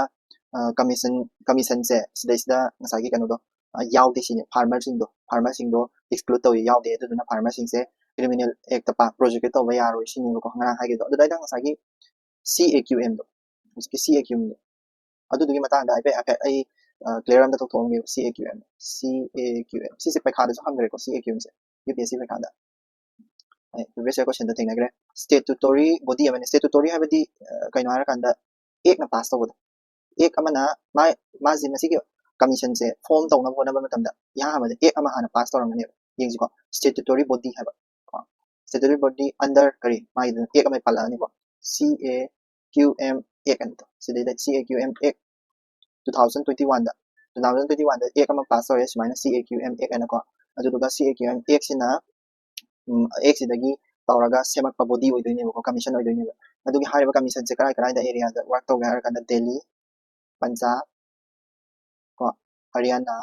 commission se sida ngasagi kanu do yaudi sine farmer sing do exclude to yaudi aduna farmer sing se criminal act pa project to ba yaro sine ko ngara hage do adai dang ngasagi CAQM do hujiki CAQM do adu dugi matang da ai clear am da to thong mi CAQM si se pakha da so hamre ko CAQM se UPSC pakha da previous question da thing nagre statutory body amane statutory habadi kaino hara kanda ek na pass to ek amana ma ji masigi commission se form tawna bona ba matamda ya amade ek ama hana pass tawrangani yengji ko statutory body haba statutory body under kari mai ek ama pala ni ko CAQM ek anto sidai da CAQM ek 2021 da ek ama pass tawre sumaina CAQM ek ana ko adu duga CAQM ek sina ek sidagi tawraga semak pa body oidoi ko commission oidoi ne adugi hariba commission se karai da area da work tawga har kana Delhi Punjab ko Haryana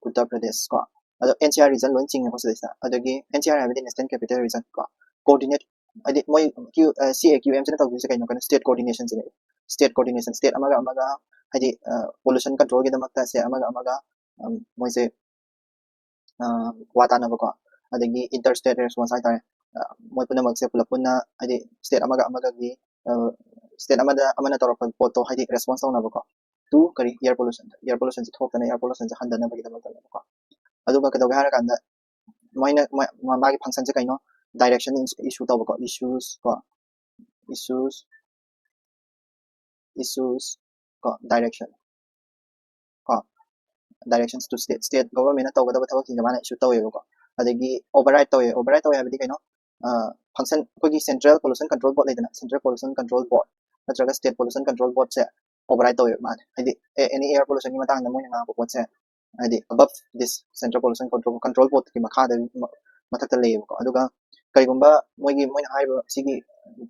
Uttar Pradesh ko ado NCR region lon ching ko sa adagi NCR habidi National Capital Region ko coordinate adi moi CAQM se taw se kaino kana state coordination state amaga hadi pollution control gi damakta se amaga moi se wata na ko adagi interstate response ai tare moi puna mag se pulapuna hadi state amaga gi state amana tawra poto hadi response na ko tu kari air pollution se thok na air pollution se handana bagi damakta ko adu ka kadaw har kanda moina magi function se kaino direction issue taw ko issues ko directions to state government taw da taw king mana issue taw ko adagi override taw habidi kaino function ko gi central pollution control board ledana central pollution control board natraga state pollution control board se override taw ma hadi any air pollution ni matang na moina nga ko se ꯍꯥꯏꯗꯤ above this central pollution control board ꯒꯤ ꯃꯈꯥꯗ ꯃꯊꯛꯇ ꯂꯩꯌꯦꯕꯀꯣ ꯑꯗꯨꯒ ꯀꯩꯒꯨꯝꯕ ꯃꯣꯏꯅ ꯍꯥꯏꯔꯤꯕ ꯁꯤꯒꯤ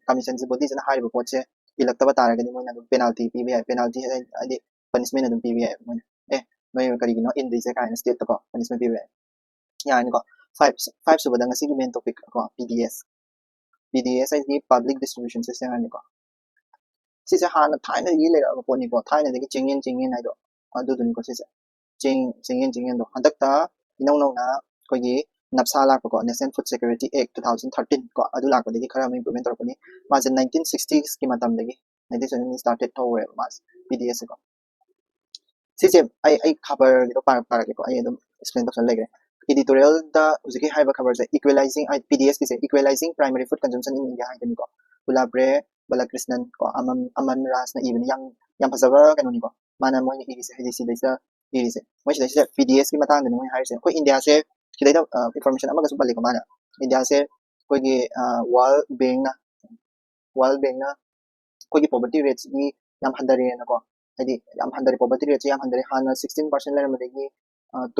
ꯀꯃꯤꯁꯟꯁꯤ ꯕꯣꯗꯤꯁꯤꯅ ꯍꯥꯏꯔꯤꯕ ꯄꯣꯠꯁꯦ ꯏꯜꯂꯛꯇꯕ ꯇꯥꯔꯒꯗꯤ ꯃꯣꯏꯅ ꯑꯗꯨꯝ ꯄꯦꯅꯥꯜꯇꯤ ꯄꯤꯕ ꯌꯥꯏ ꯄꯦꯅꯥꯜꯇꯤ ꯍꯥꯏꯗꯤ ꯄꯅꯤꯁꯃꯦꯟ ꯑꯗꯨꯝ ꯄꯤꯕ ꯌꯥꯏ ꯃꯣꯏꯅ ꯅꯣꯏ ꯀꯔꯤꯒꯤꯅꯣ ꯏꯟꯗ꯭ꯔꯤꯁꯦ ꯀꯥꯏꯅ ꯁ꯭ꯇꯦꯠꯇꯀꯣ ꯄꯅꯤꯁꯃꯦꯟ ꯄꯤꯕ ꯌꯥꯏ ꯌꯥꯔꯅꯤꯀꯣ ꯐꯥꯏꯚ ꯁꯨꯕꯗ ꯉꯁꯤꯒꯤ ꯃꯦꯟ ꯇꯣꯄꯤꯛ ꯀꯣ PDS ꯍꯥꯏꯗꯤ ꯄꯕ꯭ꯂꯤꯛ ꯗꯤꯁꯇ꯭ꯔꯤꯕ꯭ꯌꯨꯁꯟ ꯁꯤꯁꯇꯦꯝ ꯍꯥꯏꯅꯤꯀꯣ ꯁꯤꯁꯦ ꯍꯥꯟꯅ ꯊꯥꯏꯅꯗꯒꯤ ꯂꯩꯔꯛꯑꯕ ꯄꯣꯠꯅꯤꯀꯣ ꯊꯥꯏꯅꯗꯒꯤ ꯆꯦꯡꯌꯦꯟ ꯍꯥꯏꯗꯣ ꯑꯗꯨꯗꯨꯅꯤꯀꯣ ꯁꯤꯁꯦ ꯆꯦꯡꯌꯦꯟꯗꯣ ꯍꯟꯗꯛꯇ ꯏꯅꯧ ꯅꯧꯅ ꯑꯩꯈꯣꯏꯒꯤ ꯅꯞꯁꯥ ꯂꯥꯛꯄꯀꯣ ꯅꯦꯁꯅꯦꯜ ꯐꯨꯗ ꯁꯦꯀ꯭ꯌꯨꯔꯤꯇꯤ ꯑꯦꯛ 2013 ꯀꯣ ꯑꯗꯨ ꯂꯥꯛꯄꯗꯒꯤ ꯈꯔ ꯑꯃ ꯏꯝꯄ꯭ꯔꯨꯚꯃꯦꯟ ꯇꯧꯔꯛꯄꯅꯤ ꯃꯥꯁꯦ 1960ꯁꯀꯤ ꯃꯇꯝꯗꯒꯤ 1960 ꯁ꯭ꯇꯥꯔꯇꯦꯠ ꯇꯧꯋꯦꯕ ꯃꯥꯁꯦ PDS ꯁꯦꯀꯣ ꯁꯤꯁꯦ ꯑꯩ ꯈꯕꯔꯒꯤꯗꯣ ꯄꯥꯔꯛꯀꯦꯀꯣ ꯑꯩ ꯑꯗꯨꯝ ꯑꯦꯛꯁꯄ꯭ꯂꯦꯟ ꯇꯧꯁꯟ ꯂꯩꯒ꯭ꯔꯦ इडिटोरियल हूजिकी खबर से इक्वलाइजिंग PDS की equalising primary food consumption in India है गुलाब्रे बालाकृष्णन को अमन राज इबन याम फजब कहोनीको माना मोइन इरिसे इरिसे मोइ PDS की मतंग मोइ हाइसे कोई इंडिया से सिदैदा इन्फॉर्मेशन अमगा सु पल्लिको माना इंडिया से कोई वर्ल्ड बैंक ना कोई पॉवर्टी रेट्स की याम हंदरे नको हाइदी याम हंदरे पॉवर्टी रेट्स याम हंदरे हाना 16% लेरमदगी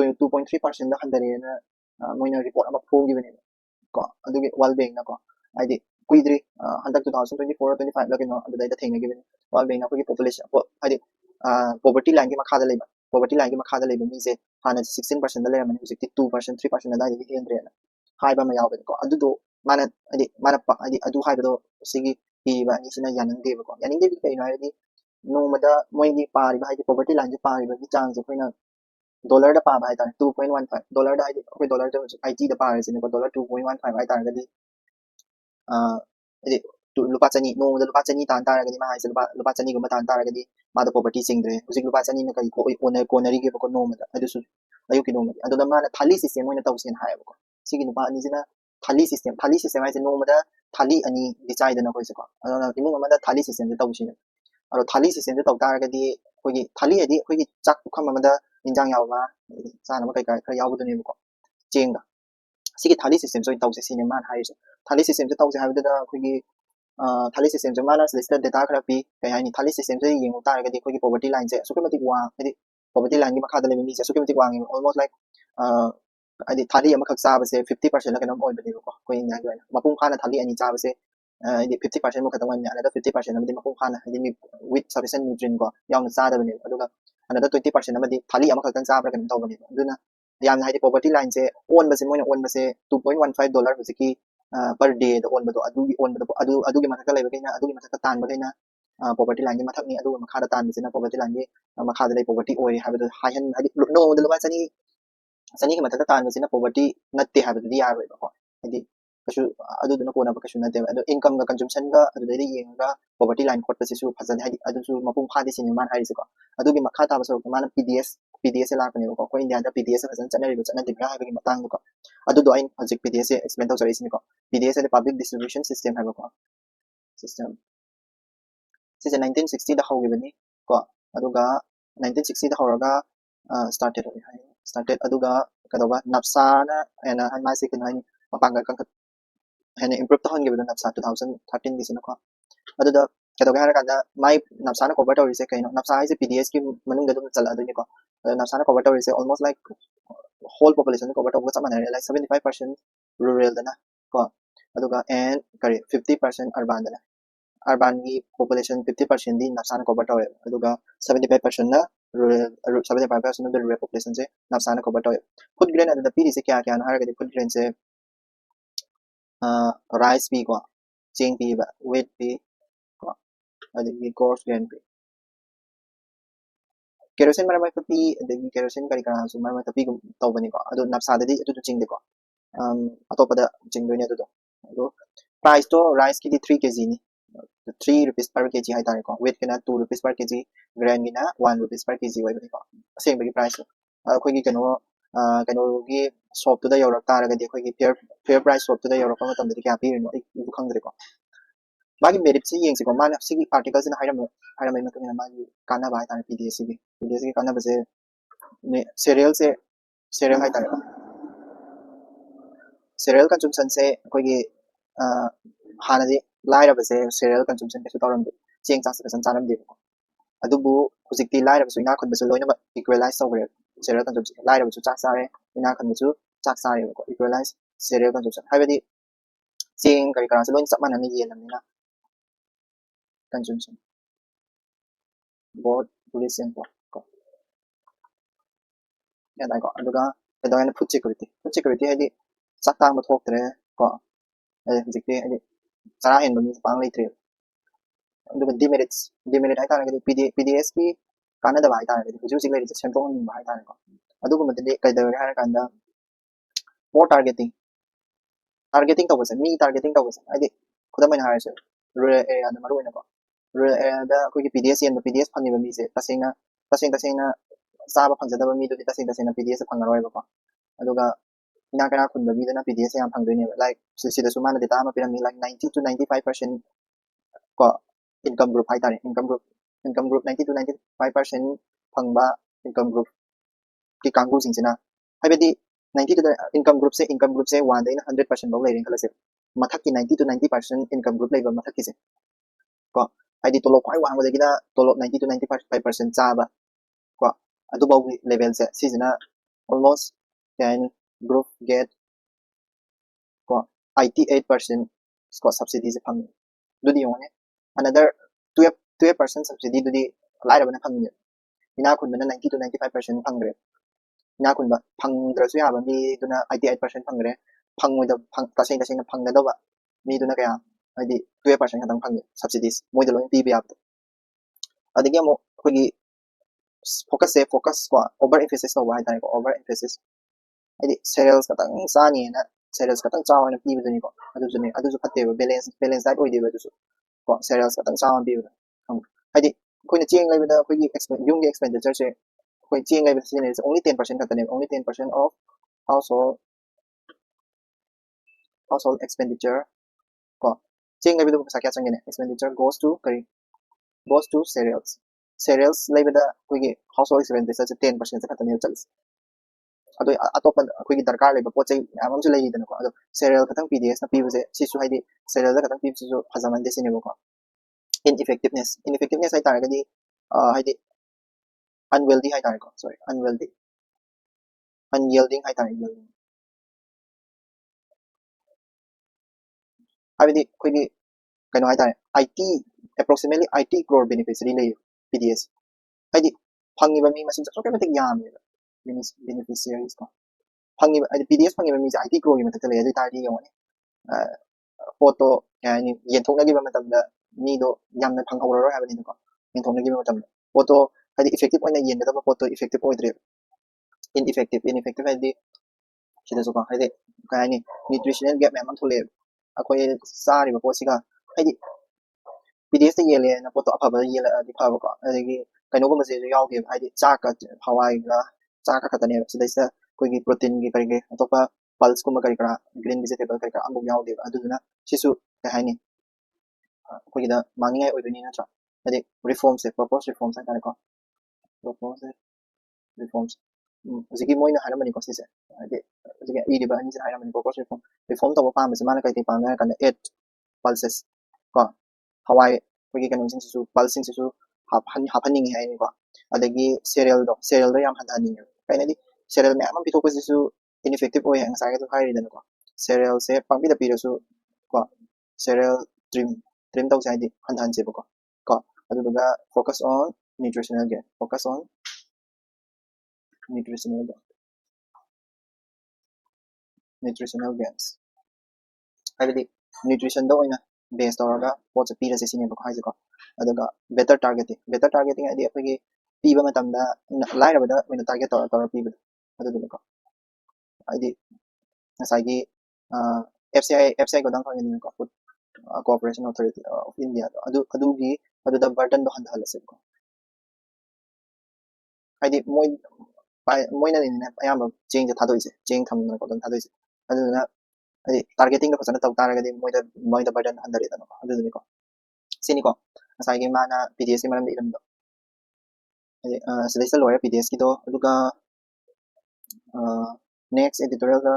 2.3% दा हंदरे ना मोइना रिपोर्ट अमा फोगिबने को अदुगे वर्ल्ड बैंक ना को हाइदी कुइद्री हंदक 2024 25 ला केनो अदुदैदा थेंगगिबने वर्ल्ड बैंक ना कोई पॉपुलेशन हाइदी पॉवर्टी लाइन की मखादा लेबा पॉवर्टी लाइन की मखादा लेबा मीसे हाना 16% दा लेरमने हुजिकति 2% 3% दा दी हेंद्रे ना हाइबा मा यावबे को अदुदो माना हाइदी अदु हाइबदो सिगी पीबा निसिना यानिंगदेबको यानिंगदेबि कइनो हाइदी नोमदा मोइगी पारिबा हाइदी पॉवर्टी लाइन की पारिबा की चांस कोइना डॉलर दा पाबा हाइता 2.15 डॉलर दा हाइदी कोई डॉलर दा IT दा पारसिने को डॉलर 2.15 हाइता गदी हाइदी लुपा चनी नोमदा लुपा चनी तान तारगदी मा हाइसे लुपा चनी गुमा तान तारगदी मादा पॉवर्टी सिंगद्रे हुजिक लुपा चनी न कई को कोनरी के को नोमदा अदुसु अयुकी नोमदा अदुदा माना थाली सिस्टम मोइना तौसेन हायबको सिगी नुपा अनिजिना थाली सिस्टम हाइसे नोमदा थाली अनि दिचाइदना कोइसेको अदुना इमुंग अमदा थाली सिस्टम दे तौसिने अरो थाली सिस्टम दे तौ तारगदी कोगी थाली हदी कोगी चाक पुखम अमदा इंजांग यावमा चाना मा कई खरा यावबदनेबको चेंगा सिगी थाली सिस्टम जो तौसे सिने मान हाइसे थाली सिस्टम जो तौसे हाइबदा कोगी थाली सिस्टम जो माना लिस्टेड डेटा खरा पी कई हाइनी थाली सिस्टम जो येंगो तारगदी कोगी पॉवर्टी लाइन से सुकेमतिक वा हदी पॉवर्टी लाइन की मखादा लेबे मीसे सुकेमतिक वांगे ऑलमोस्ट लाइक हदी थाली अमखक चाबसे 50% ला कनम ओइबनेबको कोई इंडिया की मपुंग खाना थाली अनि चाबसे हदी 50% मु खतम वन्या अनदर 50% अमदि मपुंग खाना हदी मी विथ सफिशिएंट न्यूट्रिएंट को यावना चादबने अदुगा अनदर 20% अमदि थाली अमखक तन चाबरा कनम तौबने अदुना याम हाइदी पॉवर्टी लाइन से ओन बसे मोइना ओन बसे 2.15 डॉलर हुजिकी पर डे द ओन बदो अदुगी मथक लेबे कइना अदुगी मथक तान बकइना पॉवर्टी लाइन की मथक नि अदुगा मखादा तान बसेना पॉवर्टी लाइन की मखादा ले पॉवर्टी ओइ हाबदो हायन हाइदी नो दलबा चनी की मथक तान बसेना पॉवर्टी नत्ते हाबदो यारोइबको हाइदी कछु अदुदुना कोना कछु नत्ते अदो इनकम का कंजम्पशन का अदुदैदि येंगा पॉवर्टी लाइन खोटपसिसु फजन हाइदी अदुसु मपुंग खादि सिने मान हाइसेको अदुगी मखा ताबसो माना PDS से लाकनेबको को इंडिया दा PDS फजन चनरिबो चनदिब्रा हाइबगी मतंगको अदुदो आइन हजिक PDS से एक्सप्लेन तौजरिसिनिको PDS से पब्लिक डिस्ट्रीब्यूशन सिस्टम हाइबको सिस्टम सिसे 1960 दा हौगिबनी को अदुगा 1960 दा हौरगा स्टार्टेड अदुगा कदोबा नप्साना एना हाइ मासे कन हाइ मपांगा कंखत हेने इम्प्रूव तहनगिबदो नप्सा 2013 गिसिनको अदुदा कदोगा हारकादा माइ नप्साना कवर तौरिसे कइनो नप्सा हाइसे PDS की मनुंग ददुम चला अदुनिको नप्साना कवर तौरिसे almost like whole population cover तौबो चमनारे लाइक 75% रूरल दना को अदुगा एंड करी 50% अर्बन दना अर्बन की पॉपुलेशन 50% दी नप्साना कवर तौरे अदुगा 75% ना रूरल 75% द रूरल पॉपुलेशन से नप्साना कवर तौरे फूड ग्रेन अदुदा पीरिसे क्या क्या हारगदि फूड ग्रेन से राइस भी को चेंग भी वेट भी को अदगी कोर्स ग्रेन भी केरोसिन मरम पी अदगी केरोसिन करी करा सु मरम पी तौबनी को अदु नप्साददी अदु चिंग दे को अतोपदा चिंग दोने अदु प्राइस तो राइस की 3 kg ni 3 rupees per kg hai tare ko weight kana 2 rupees per kg grain gina 1 rupees per kg wai bani ko aseng bagi price khoi gi kano gi shop to da yorak taragadi khoi gi fair price shop to da yorak pa matam da kya pi no ai bu khangdre ko magi merit se yeng se ko mana sigi articles na hairam ma to magi kana ba tare PDS ki kana ba se cereal hai tare cereal consumption से कोई हाना जी लाइर बसे cereal consumption के सुतारम दे Cheng Chas के संचारम दे अदुबु हुजिकती लाइर बसु इना खुद बसु लोइना इक्वलाइज तौरे cereal consumption lairabsu chak sare ina khanbusu chak sare ko equalize cereal consumption haibadi cheng kari kara loi chap manana yelamina consumption both police and ko ya dai ko aduga kedaina food security haidi chak tang ba thoktre ko hujikte haidi chara hen bami pang leitre aduga demerit hai taragadi pds ki kanada ba hai taragadi hujik leiri central ni ba hai taragadi aduga matade kaidare hai kanda more targeting tawase mi targeting tawase haidi khudamai haise rural area da maru ina ko rural area da koi pds yen pds phani ba mi se tasena saba phangjadaba mi do tasena pds phangaroi ba ko aduga ina kana khunba mi da pds yam phangdoi ne like sida sumana data ma pirami like 90 to 95% ko income group hai tare income group 90 to 95% phangba income group ki kanggu singsina haibadi 90 to the income group se 1 da 100% bau leiring kala se mathak ki 90 to 90% income group leiba mathak ki se ko haidi tolo kwai wang ba gina tolo 90 to 95% chaba ko adu bau level se sisina almost yani group get ko 88% ko subsidy se phang dudi yone another 12% subsidy dudi laira bana phang ina kun bana 90 to 95% phangre ina kun ba phangdrasu ya ba mi duna 88% phangre phangmoida phang taseng phangna do ba mi duna kaya haidi 12% kadang phang subsidies moida lo pi ba adigi mo kogi focus ko over emphasis no ba dai ko over emphasis haidi cereals kadang sani na cereals kadang chawa na pi ba ni ko adu su phatte ba balance diet oi de ba du su ko cereals kadang chawa pi ba haidi koina cheng lai ba da kogi yung gi expenditure se koi cheng lai ba se only 10% katane only 10% of household expenditure ko cheng lai ba du sakya changene expenditure goes to cereals lai ba da kogi household expenditure se 10% se katane chalis ado atopa kogi darkar lai ba pochai amam su lai dana ko ado cereal katang pds na pibu se sisu haidi cereal da katang pibu su phajaman de sine ko ineffectiveness hai taragadi haidi unwealthy hai tariko sorry unyielding hai tare haibadi kogi kaino hai tare IT approximately 80 crore beneficiary lay PDS haidi phangi ba mi masin so kematik yam beneficiaries ko phangi ba PDS phangi ba mi 80 crore gi matak lay adi tari yone photo yani yen thokna gi ba matam da mi do yamna phanghawro haibani ko yen thokna gi ba matam photo haidi effective oina yen da photo effective oidre ineffective haidi sida so ko haidi kayani nutritional gap mem am thole akoi sari ba posiga haidi PDS da yele na photo afaba yele adi phaba ko adigi kaino ko mase yaw ge haidi chaka hawai ga chaka katane sida isa koi gi protein gi kari ge atopa pulse ko kari kara green vegetable kari kara amuk yaw de aduna sisu ka haini koi da mangi ai oidoni na cha hadi reforms se proposed reforms ai ko proposed reforms zigi moina hana mani ko sise hadi zigi iri ba ni se hana mani proposed reform to pa ma se mana kai te pa na kan 8 pulses ko hawai koi kan sing su pulsing su hapaning hai ni ko adagi cereal do yam hadani kai na di cereal me am pitok su ineffective oi hang sa ga to hai dan ko cereal se pangpi da pi su ko cereal trim tau sai di han se ko aduga focus on nutritional gain nutritional gains haibadi nutrition da oina base tawraga pot pi ra se sine ko haise ko aduga better targeting adi apagi piba matamda laira bada oina target tawra piba aduga ko adi nasagi FCI ko dang khangin ko food cooperation authority of India adugi aduda burden do handhalase ko haidi moina ni na ayamba change thadoi change thamna ko dang thadoi aduna adi targeting da fasana taw taragadi moida burden handare da no aduni ko sini ko asai mana PDS ki manam iram do adi selection lawyer PDS ki do aduga next editorial da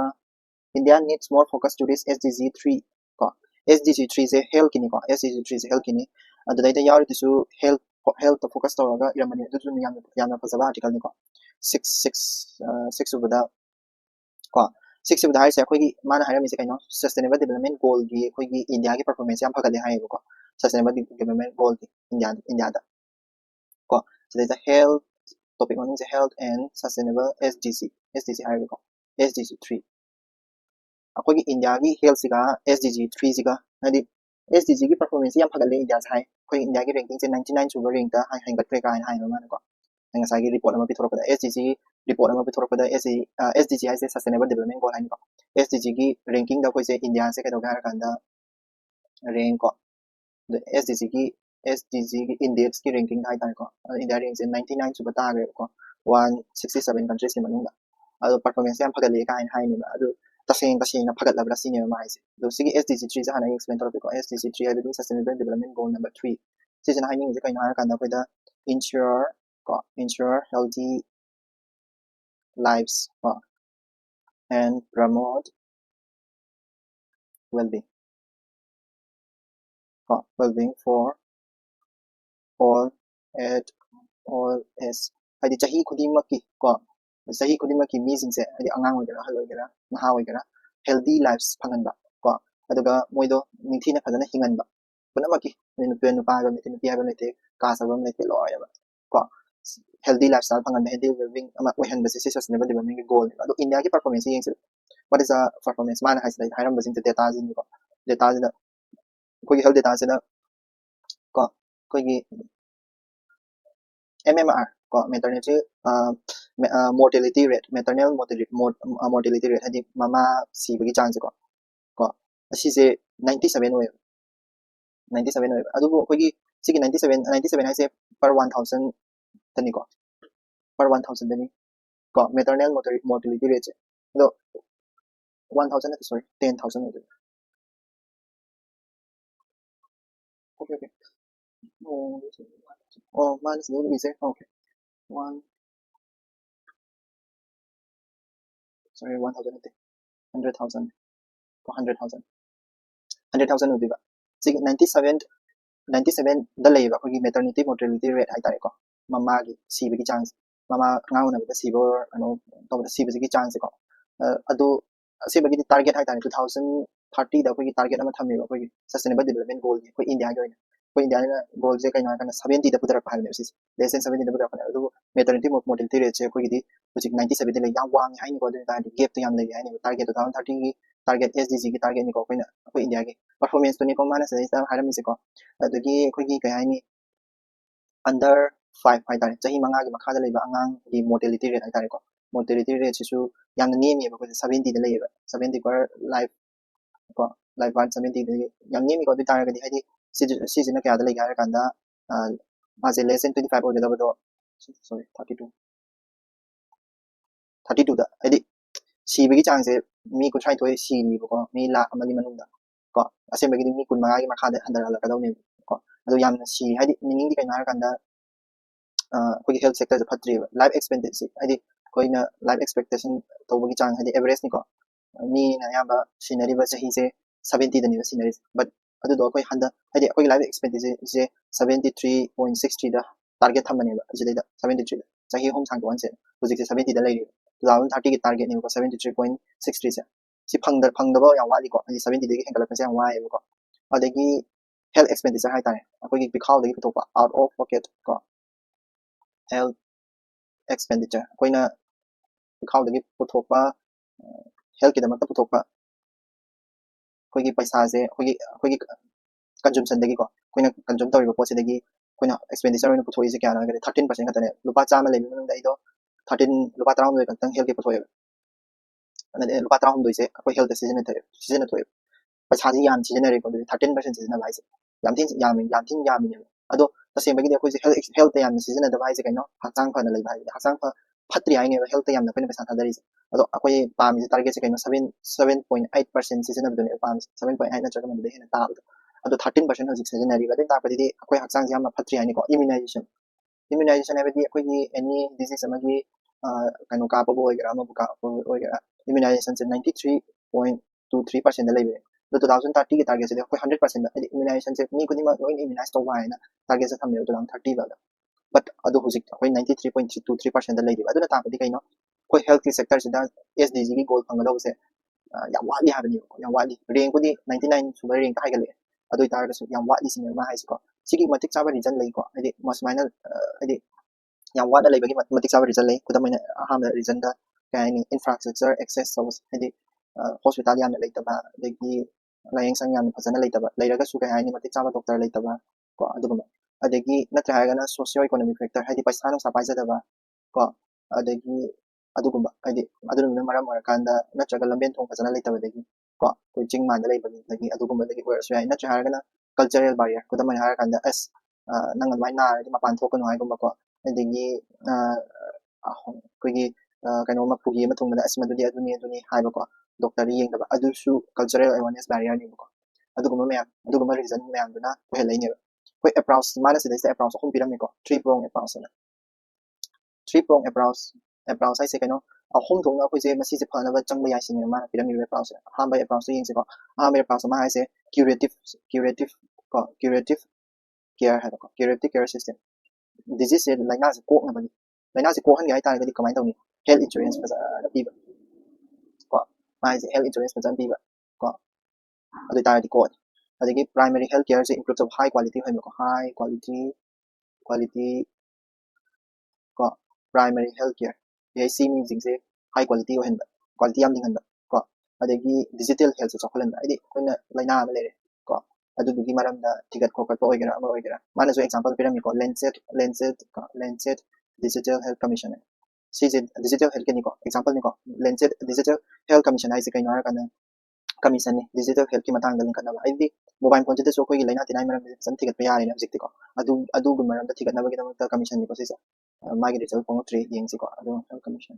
India needs more focus to this SDG 3 ko SDG 3 se health kini ko SDG 3 se health kini adai da yar tisu health to focus tawraga iramani adu yamna fasaba article ni ko 6 सुबदा को 6 सुबदा हाइसे अखोगी माना हाइरा मिसे कइनो sustainable development goal की अखोगी India की performance याम फगदे हाइबो को sustainable development goal की India दा को सिदा health topic one is health and sustainable SDC हाइबो को SDC 3 अखोगी इंडिया की हेल्थ सिगा SDG 3 सिगा हाइदि SDG की परफॉर्मेंस याम फगदे इंडिया से हाइ अखोगी इंडिया की रैंकिंग से 99 सुबर रैंक दा हाइ हेंगत्रे का हाइ माना को ngसागी रिपोर्ट अमा पिथोरपदा SDG रिपोर्ट अमा पिथोरपदा SDG हाइसे सस्टेनेबल डेवलपमेंट गोल हाइनि को SDG की रैंकिंग दा कोइसे इंडिया से कदो हार कांदा रैंक को SDG की इंडेक्स की रैंकिंग हाइ तार को इंडिया रैंक से 99 सुबह तागरे को 167 कंट्रीज की मनुंगा अदो परफॉर्मेंस याम फगले का हाइनि अदो तसेंग फगलबरा सिने माइसे दो सिगी SDG 3 से हाना एक्सप्लेन तोरपे को SDG 3 highway sustainable development goal number 3 सिजना हाइनि जे कइनो हार कांदा कोइदा ensure healthy lives and promote well-being for all at all as हाइदि चाही खुदिमकी को चाही खुदिमकी मीजिंग से हाइदि अंगांग होइगरा हल होइगरा नहा होइगरा हेल्दी लाइफ्स फंगनबा को अदुगा मोइदो निंथीना फदना हिंगनबा पुनमकी नुपे नुपागा मेते नुपियागा मेते कासाबा मेते लॉयबा को healthy lifestyle फंगन healthy well-being अमा ओहनबसे से सस्टेनेबल डेवलपमेंट की गोल अदो इंडिया की performance येंसे what is the performance मान हाइस हाइरम बसिंग डेटा जिन को डेटा जिन कोई हेल्थ डेटा से को कोई MMR को maternity mortality rate maternal mortality rate हाइदि मामा सिबगी चांस को असी से 97 ओय 97 ओय अदुबो कोई सिगी 97 हाइसे per 1000 तनी को per 1000 तनी को maternal mortality rate लो 1000 sorry 10000 ओय okay oh minus maybe say okay 1 sorry 1000 100,000 100,000 100,000 होदिबा सिगी 97 दा लेबा कोगी maternity mortality rate हाइ तारे को ममा की सीबगी चांस ममा ngauna बता सीबो अनो तो सीबगी चांस को अदो सीबगी टारगेट हाइ तारे 2030 दा कोगी टारगेट अमा थमेबा कोगी सस्टेनेबल डेवलपमेंट गोल को इंडिया के कोई इंडिया ने गोल से कहीं ना 70 दा पुदर पाहल ने सिस लेस देन 70 दा पुदर पाहल अदो maternity mortality rate से कोगी दी कुछ 97 दा ले या वांग हाइ नि को दा गैप तो याम ले हाइ नि टारगेट 2030 की टारगेट SDG की टारगेट नि को कोइना कोई इंडिया के परफॉर्मेंस तो नि को माना से हारम से को अदगी कोगी कहीं हाइ नि under 5 हाइ तारे चाही मंगा की मखा दा लेबा अंगांग की mortality rate हाइ तारे को mortality rate सिसु याम नेमी बा को 70 दा लेबा 70 पर लाइफ को लाइफ 170 दा याम नेमी को दी तारे गदी हाइदि सीजन क्या दा ले गार कांदा माजे लेस देन 25 हो गदा बदो सॉरी 32 दा हाइदि सीबगी चांस से मी को ट्राई तो सीनी को मी लाख अमली मनुंदा को असेंबगी मी कुन मंगा की मखा दा हंदर हला कदौ ने को अदो याम सी हाइदि मीनिंग दी कइना हार कांदा कोई हेल्थ सेक्टर से फत्रि लाइफ एक्सपेक्टेंसी हाइदि कोइना लाइफ एक्सपेक्टेशन तोबगी चांग हाइदि एवरेज नि को मी ना याबा सीनरी बा सही से 70 दनी सीनरी बट अदो दो कोई हंदा हाइदि कोई लाइफ एक्सपेक्टेंसी से 73.63 दा टारगेट थमने बा जिलेदा 73 सही होम सांग वन से प्रोजेक्ट 70 दा लेरी 2030 की टारगेट नि को 73.63 से सी फंगदबा या वाली को हाइदि 70 दगी हेंगलक से वाई को अदगी हेल्थ एक्सपेंडिचर हाइ तारे अखोगी बिखाव दगी पुथोपा आउट ऑफ पॉकेट को health expenditure कोइना बिखाव दगी पुथोपा हेल्थ की दमक पुथोपा कोई पैसा से कोई कंजम्पशन दगी को कोइना कंजम तौरिबा पोसे दगी कोइना एक्सपेंडिचर ओइना पुथोइ से क्या ना 13% खतने लुपा चामा लेबि मनुंग दाइदो 13 लुपा 13 खतन हेल्थ के पुथोइ अने लुपा 13 से कोई हेल्थ सीजन थोइ पैसा जी याम सीजन रे को 13% सीजन भाइसे याम यामी अदो तसेंबगी दे कोइ हेल्थ याम सीजन द भाइसे कइनो हचांग फना ले भाइ हचांग फत्रि आइने हेल्थ याम कोइना पैसा थादरी अदो अकोइ पामी टारगेट से कइनो 7.8% सीजन बदने पाम 7.8 नचक मन दे हेना ताब अदो 13% हजिक सीजन री बदे तापदि अकोइ हचांग याम फत्रि आइने को इम्यूनाइजेशन एबदी अकोइ एनी डिजीज अमगी कइनो कापबो होइगरा अमबो कापबो होइगरा इम्यूनाइजेशन से 93.23% लेबे तो 2030 के टारगेट से कोई 100% इम्यूनाइजेशन से मी कुनी मा लोइन इम्यूनाइज तो वाइना टारगेट से थमे 2030 बादा but adu hujik akoi 93.23% da leidi aduna ta padi kaino koi health ki sector sida SDG ki goal phanga lobse yam wali habani yam wali rank kudi 99 suba rank ka haigale adu tar da su yam wali sine ma haisi ko sigi matik chaba reason lei ko adi masmaina adi yam wada lei bagi matik chaba reason lei kudamaina aham reason da kaini infrastructure access service adi hospital yam lei taba degi layeng sang yam phajana lei taba leiraga su kaini matik chaba doctor lei taba ko aduguma adegi natra hagana socio economic factor hadi paisa no sa paisa daba ko adegi adugumba hadi aduna maram marakanda natraga lamben thong phajana lei taba degi ko koi ching man lei bagi degi adugumba degi oirasu yai natra hagana cultural barrier kudamai harakanda as nang admai na di mapan thokanu haigumba ko adegi koigi kaino ma pugi ma thongda as madudi aduni haiba ko doctor yengdaba adusu cultural awareness barrier ni ko adugumba reason mayam duna ko helai ne koi approach mana sidai approach hum piram ko three prong approach na three prong approach ai se kaino ahum thongna koi je masi je phana ba changba yai sine ma piram approach hamba approach yeng se ko hamba approach ma ai se curative care hai ko curative care system disease se laina se ko na bani laina se ko han gai ta ga di kamai tawni health insurance fa da pi ba ko mai se health insurance fa pi ba ko adu ta di ko adagi primary health care se improve of high quality hai ko high quality ko primary health care ye si mi jing se high quality ho hen ba quality am ding han ba ko adagi digital health se chokholan ba adi koina laina ma lere ko adu dugi maram da tigat ko ko oigera ama oigera mana so example piram ko lancet digital health commission si je digital health ni ko example ni ko lancet digital health commission ai se kaina ra kana commission ni digital health ki matang dalin kana ba ai mobile phone te so ko gi laina tinai maram san tigat pa yare na jik ko adu gu maram da tigat na ba gi da commission ni ko se magi result pong 3 yeng si ko adu health commission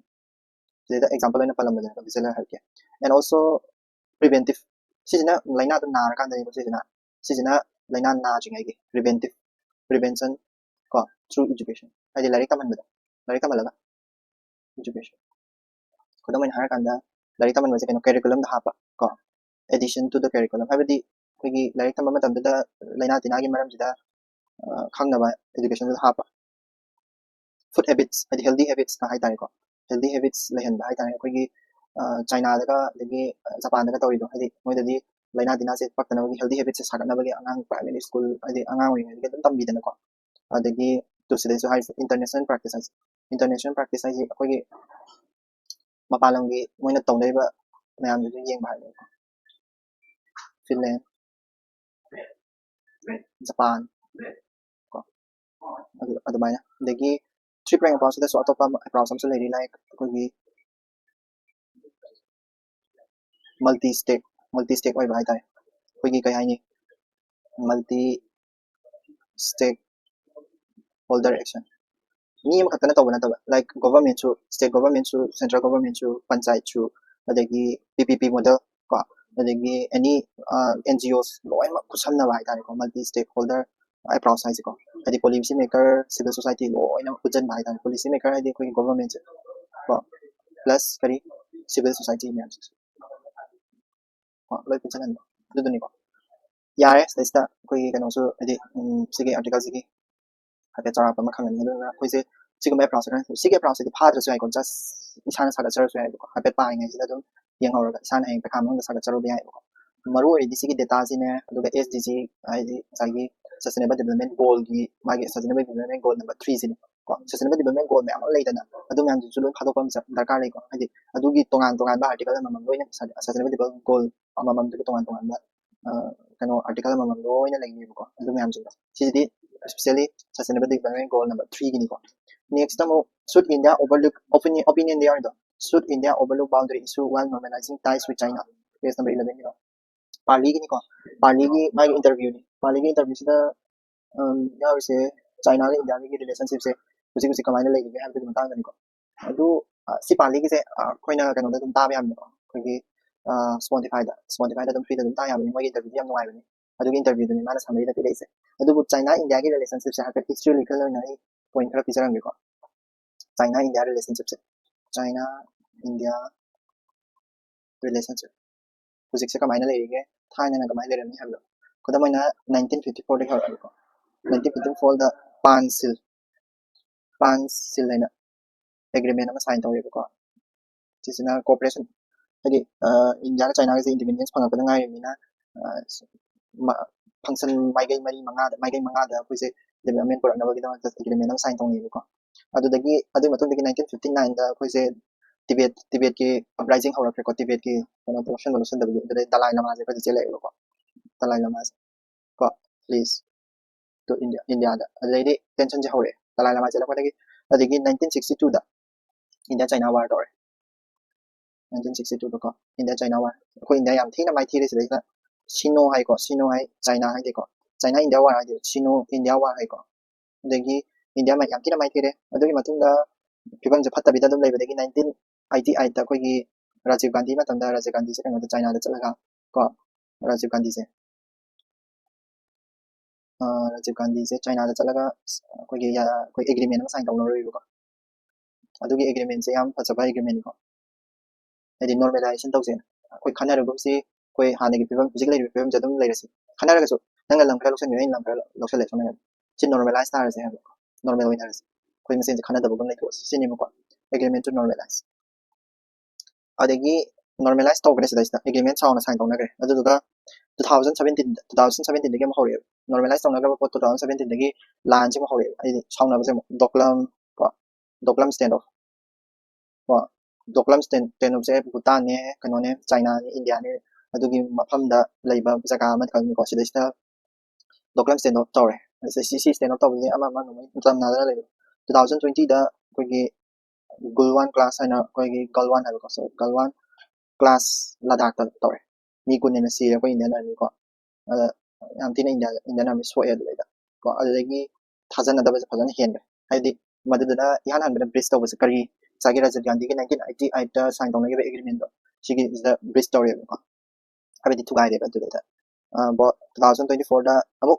the example na palam da digital health care and also preventive sijina laina da na kan da ni sijina laina na jingai gi prevention ko through education ai lari ka man da lari ka malaga education ko da man har kan da lari ka man se kano curriculum da hapa ko addition to the curriculum habidi kogi lari ka matam da laina tinagi maram jida khangna ba education da hapa food habits adi healthy habits na hai tare ko healthy habits lehan ba hai tare kogi China daga lagi Japan daga tori do adi moi da di laina dina se pakna ba healthy habits se sagna ba angang primary school adi angang oi ngi dum tambi dana ko adagi to sida so hai international practice ai kogi mapalam gi moi na tong dai ba mayam du yeng ba Finland Japan ko adu mai na dagi trip rank approach da so atopa approach sam so lady like kogi multi stake oi ba hai tare kogi kai hai ni multi stakeholder action ni ma khatana tawna tawa like government chu state government chu central government chu panchayat chu adagi PPP model ko adagi any NGOs loi ma kusamna ba hai ko multi stakeholder approach hai ko adi policy maker civil society loi na kujan ba hai policy maker adi ko government ko plus kari civil society me ko loi kujan an du ni ko yare sta ko kano so adi sige article sige hata chara pa makhang ni na ko se sigma approach na sige approach di phadra so ai kon just isana saga chara so ai ko hata pa ngai sida dum yang hawra isana heng pa kham ng saga chara bi ai ko maru oi di sige data si ne aduga SDG ai di sagi sustainable development goal gi magi sustainable development goal number 3 sin ko sustainable development goal me am lai dana adu myam ju lu khado pam darkar lai ko ai adugi tongan ba article ma mam loina sustainable development goal ama mam du tongan ba kano article ma mam loina lai ni ko adu myam ju si di especially sustainable development goal number 3 gini ko next time should India overlook opinion there the should India overlook boundary issue while normalizing ties with China page number 11 ni ko pali gini ko pali gi my interview ni pali gi interview sida yaw se China le India gi relationship se kusi kamai na lai gi have to matang ni ko adu si pali gi se koina kano da dum ta ba yam ni ko gi Spotify da dum free da dum ta yam ni mo interview yam noi ba ni adu interview ni mana samai da dei se adu China India gi relationship se ha historical na point khara pijarang ko China India relationship se China India relationship kusi se kamai na lai gi thai na kamai le ram ni ha lo ko da mai na 1954 de ha ko 1954 da Pansil ꯄꯥꯟ ꯁꯤꯜ ꯍꯥꯏꯅ agreement ꯑꯃ sign ꯇꯧꯔꯦꯕꯀꯣ ꯁꯤꯁꯤꯅ ꯀooperation ꯍꯥꯏꯗꯤ ꯏꯟꯗꯤꯌꯥꯒ ꯆꯥꯏꯅꯥꯒꯁꯦ independence ꯐꯪꯉꯛꯄꯗ ꯉꯥꯏꯔꯤꯕꯅꯤꯅ ꯐꯪꯁꯟ ꯃꯥꯏꯀꯩ ꯃꯉꯥꯗ ꯑꯩꯈꯣꯏꯁꯦ development ꯄꯨꯔꯛꯅꯕꯒꯤꯗꯃꯛꯇ agreement ꯑꯃ sign ꯇꯧꯅꯩꯕꯀꯣ ꯑꯗꯨꯗꯒꯤ ꯑꯗꯨꯒꯤ ꯃꯇꯨꯡꯗꯒꯤ 1959ꯗ ꯑꯩꯈꯣꯏꯁꯦ ꯇꯤꯕꯦꯠꯀꯤ ꯑꯞꯔꯥꯏꯖꯤꯡ ꯍꯧꯔꯛꯈ꯭ꯔꯦꯀꯣ ꯇꯤꯕꯦꯠꯀꯤ ꯀꯩꯅꯣ ꯂꯧꯁꯟꯗꯕꯒꯤ ꯑꯗꯨꯗꯩ ꯗꯂꯥꯏ ꯂꯃꯥꯁꯦ ꯑꯩꯈꯣꯏꯗ ꯆꯦꯜꯂꯛꯑꯦꯕꯀꯣ ꯗꯂꯥꯏ ꯂꯃꯥꯁꯦ ꯀꯣ ꯄ꯭ꯂꯤꯖ ꯇꯨ ꯏꯟꯗꯤꯌꯥꯗ ꯑꯗꯨꯗꯩꯗꯤ ꯇꯦꯟꯁꯟꯁꯦ ꯍꯧꯔꯛꯑꯦ ꯗꯂꯥꯏ ꯂꯃꯥ ꯆꯦꯜꯂꯛꯄꯗꯒꯤ ꯑꯗꯒꯤ 1962ꯗ ꯏꯟꯗꯤꯌꯥ ꯆꯥꯏꯅꯥ ꯋꯥꯔ ꯇꯧꯔꯦ 1962ꯗꯀꯣ ꯏꯟꯗꯤꯌꯥ ꯆꯥꯏꯅꯥ ꯋꯥꯔ ꯑꯩꯈꯣꯏ ꯏꯟꯗꯤꯌꯥ ꯌꯥꯝ ꯊꯤꯅ ꯃꯥꯏꯊꯤꯔꯦ ꯁꯤꯗꯩꯗ ꯁꯤꯅꯣ ꯍꯥꯏꯀꯣ ꯁꯤꯅꯣ ꯍꯥꯏ ꯆꯥꯏꯅꯥ ꯍꯥꯏꯗꯦꯀꯣ ꯆꯥꯏꯅꯥ ꯏꯟꯗꯤꯌా ꯋꯥꯔ ꯍꯥꯏꯗꯦ ꯁꯤꯅꯣ ꯏꯟꯗꯤꯌా ꯋꯥꯔ ꯍꯥꯏꯀꯣ ꯑꯗꯒꯤ ꯏꯟꯗꯤꯌꯥ ꯌꯥꯝ ꯊꯤꯅ ꯃꯥꯏꯊꯤꯔꯦ ꯑꯗꯨꯒꯤ ꯃꯇꯨꯡꯗ ꯐꯤꯕꯝꯁꯦ ꯐꯠꯇꯕꯤꯗ ꯑꯗꯨꯝ ꯂꯩꯕꯗꯒꯤ 1988ꯗ ꯑꯩꯈꯣꯏꯒꯤ राजीव गांधी मतंदा राजीव गांधी से कहीं चाइना चलगा को राजीव गांधी से चाइना चलगा कोई एग्रीमेंट साइन तौनरोइबको अदुगी एग्रीमेंट से याम फजबा एग्रीमेंट को हाइदि नॉर्मलाइजेशन तौसे कोई खनारगुमसी कोई हानेगी फिबम हुजिक लेरि फिबम जदुम लेरसि खनारगसु नंगा लंखरा लोसन यइन लंखरा लोसले सोना सि नॉर्मलाइज तारसे है नॉर्मल विनर्स कोई मसेन खनादबगम लेतो सिनिमको एग्रीमेंट टू नॉर्मलाइज अदगी नॉर्मलाइज तौग्रे सिदा एग्रीमेंट साउना साइन तौनगरे अदुदुगा 2017 दगी मखौरे नॉर्मलाइज तौनगरे पो 2017 दगी लान जे मखौरे आइ साउनाबसे दोकलम स्टैंड ऑफ को दोकलम स्टैंड ऑफ से भूटान ने कनोने चाइना ने इंडिया ने अदुगी मफमदा लेबा जगा अमा खंगको सिदा दोकलम स्टैंड ऑफ तौरे सी स्टैंड ऑफ तौबे अमा मा नो मतम नादा लेबो 2020 दा कोगी गुलवान क्लास है कोई गलवान है सो गलवान क्लास लद्दाख तौर मी कुन सीरे कोई इंडियन आर्मी को याम तीन इंडियन आर्मी सोए को अदगी थाजनदब फजन हेनगे हाइदि मदुदा इहान हनबे ब्रिज तौबसे करी सागी राजीव गांधी के 1988 दा साइन तौनगे एग्रीमेंट दो सिगी इज द ब्रिज तौरे को हाइदि थुगाइरे अदुदा 2024 दा अमु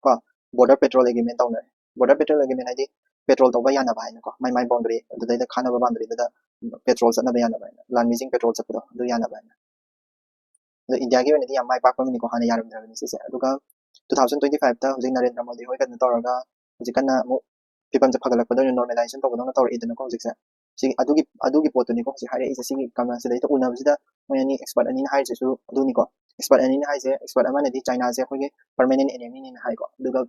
को बॉर्डर पेट्रोल एग्रीमेंट तौने बॉर्डर पेट्रोल एग्रीमेंट हाइदि पेट्रोल तौबा याना भाई को माई बाउंड्री अदुदा खाना बाउंड्री दा पेट्रोल चना याना भाई लान मीजिंग पेट्रोल चपदो अदु याना भाई अदु इंडिया की वनेदी याम माई पाकमनि को हाना यारम दरनि सिसे अदुगा 2025 दा हुजिक नरेंद्र मोदी होय कन तौरगा हुजिक कना मु फिबम जे फगलक पदो नॉर्मलाइजेशन तौबदो तौर इदन को हुजिक से सि अदुगी पोतुनि को सि हारे इसे सिगी कमा से दैतो उनाबसिदा मोयनी एक्सपर्ट अनि हाइ जेसु अदुनि को एक्सपर्ट अनि हाइ जे एक्सपर्ट अमानदी चाइना जे खोगे परमानेंट एनिमी नि हाइ को अदुगा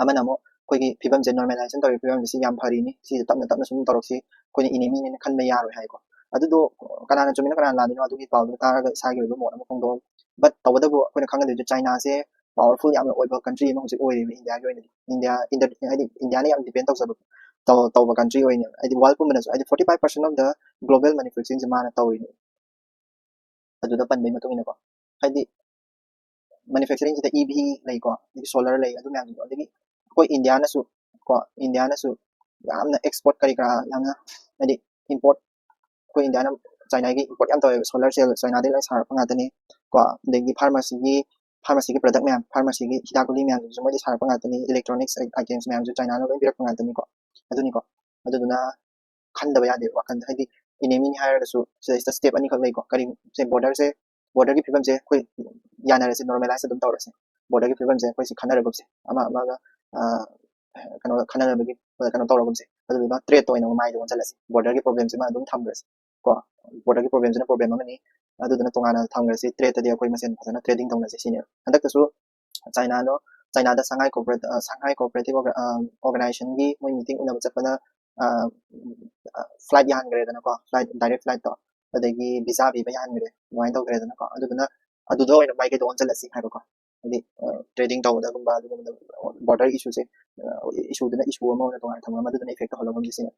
अमना मो कोई फिबम जे नॉर्मलाइजेशन तौर फिबम से याम फरीनी सि तपना तपना सुम तौरसी कोई इनिमी ने खनबे यारो हाइ को अदुदो कनाना चुमिना कनाना लादिनो अदुगी पाउदो तारगा सागे बो मोना मखोंदो बट तवदबो कोइ खंगदे जे चाइना से पावरफुल याम ओइबा कंट्री म हुजिक ओइबे इंडिया के ओइने इंडिया इंडिया ने याम डिपेंड तौजबो तव कंट्री ओइने आइदि वर्ल्ड पुमनस आइदि 45% ऑफ द ग्लोबल मैन्युफैक्चरिंग जे माना तौइने अदुदा पनबे मतुमिना को हाइदि मैन्युफैक्चरिंग जे ईवी लै को सोलर लै अदु म्याम को अदि कोइ इंडिया नसु यामना एक्सपोर्ट करी करा यामना आइदि इंपोर्ट कोई इंडिया ना चाइना की इंपोर्ट याम तौए सोलर सेल चाइना दे लै सारप ngaतनी को देगी फार्मेसी की प्रोडक्ट में फार्मेसी की हिदाकुली में जो मोदी सारप ngaतनी इलेक्ट्रॉनिक्स आइटम्स में जो चाइना लो बिरक ngaतनी को अदुनी को अदुना खंदबा यादे वखन हाइदि इनेमी नि हायरसु से स्टेप अनि खक लै को करी से बॉर्डर की फिल्म से कोई याना से नॉर्मलाइज एकदम तौरसे बॉर्डर की फिल्म से कोई से खनरगबसे अमा अमा कनो खनरबगी कनो तौरगबसे अदुना ट्रेड तो इनो माइदो चलसे बॉर्डर की प्रॉब्लम से मा एकदम थमग्रसे को बॉर्डर की प्रॉब्लम से प्रॉब्लम अमनी अदुना तोंगाना थमग्रसे ट्रेड तदि कोई मसेन फजना ट्रेडिंग तौनसे सिने हंदकसु चाइना दा सांघाई कोऑपरेटिव ऑर्गेनाइजेशन की मोय मीटिंग उनब चपना फ्लाइट यानग्रेदना को फ्लाइट डायरेक्ट फ्लाइट तो अदगी वीजा भी यानग्रे मोइन तौग्रेदना को अदुना अदुदो ओइन माइके दो चलसी हाइबो को अदि ट्रेडिंग तौदगुंबा अदुगुंबा बॉर्डर इशू से इशू दना इशू अमा तो थमगा मदुना इफेक्ट होलगम जिसिन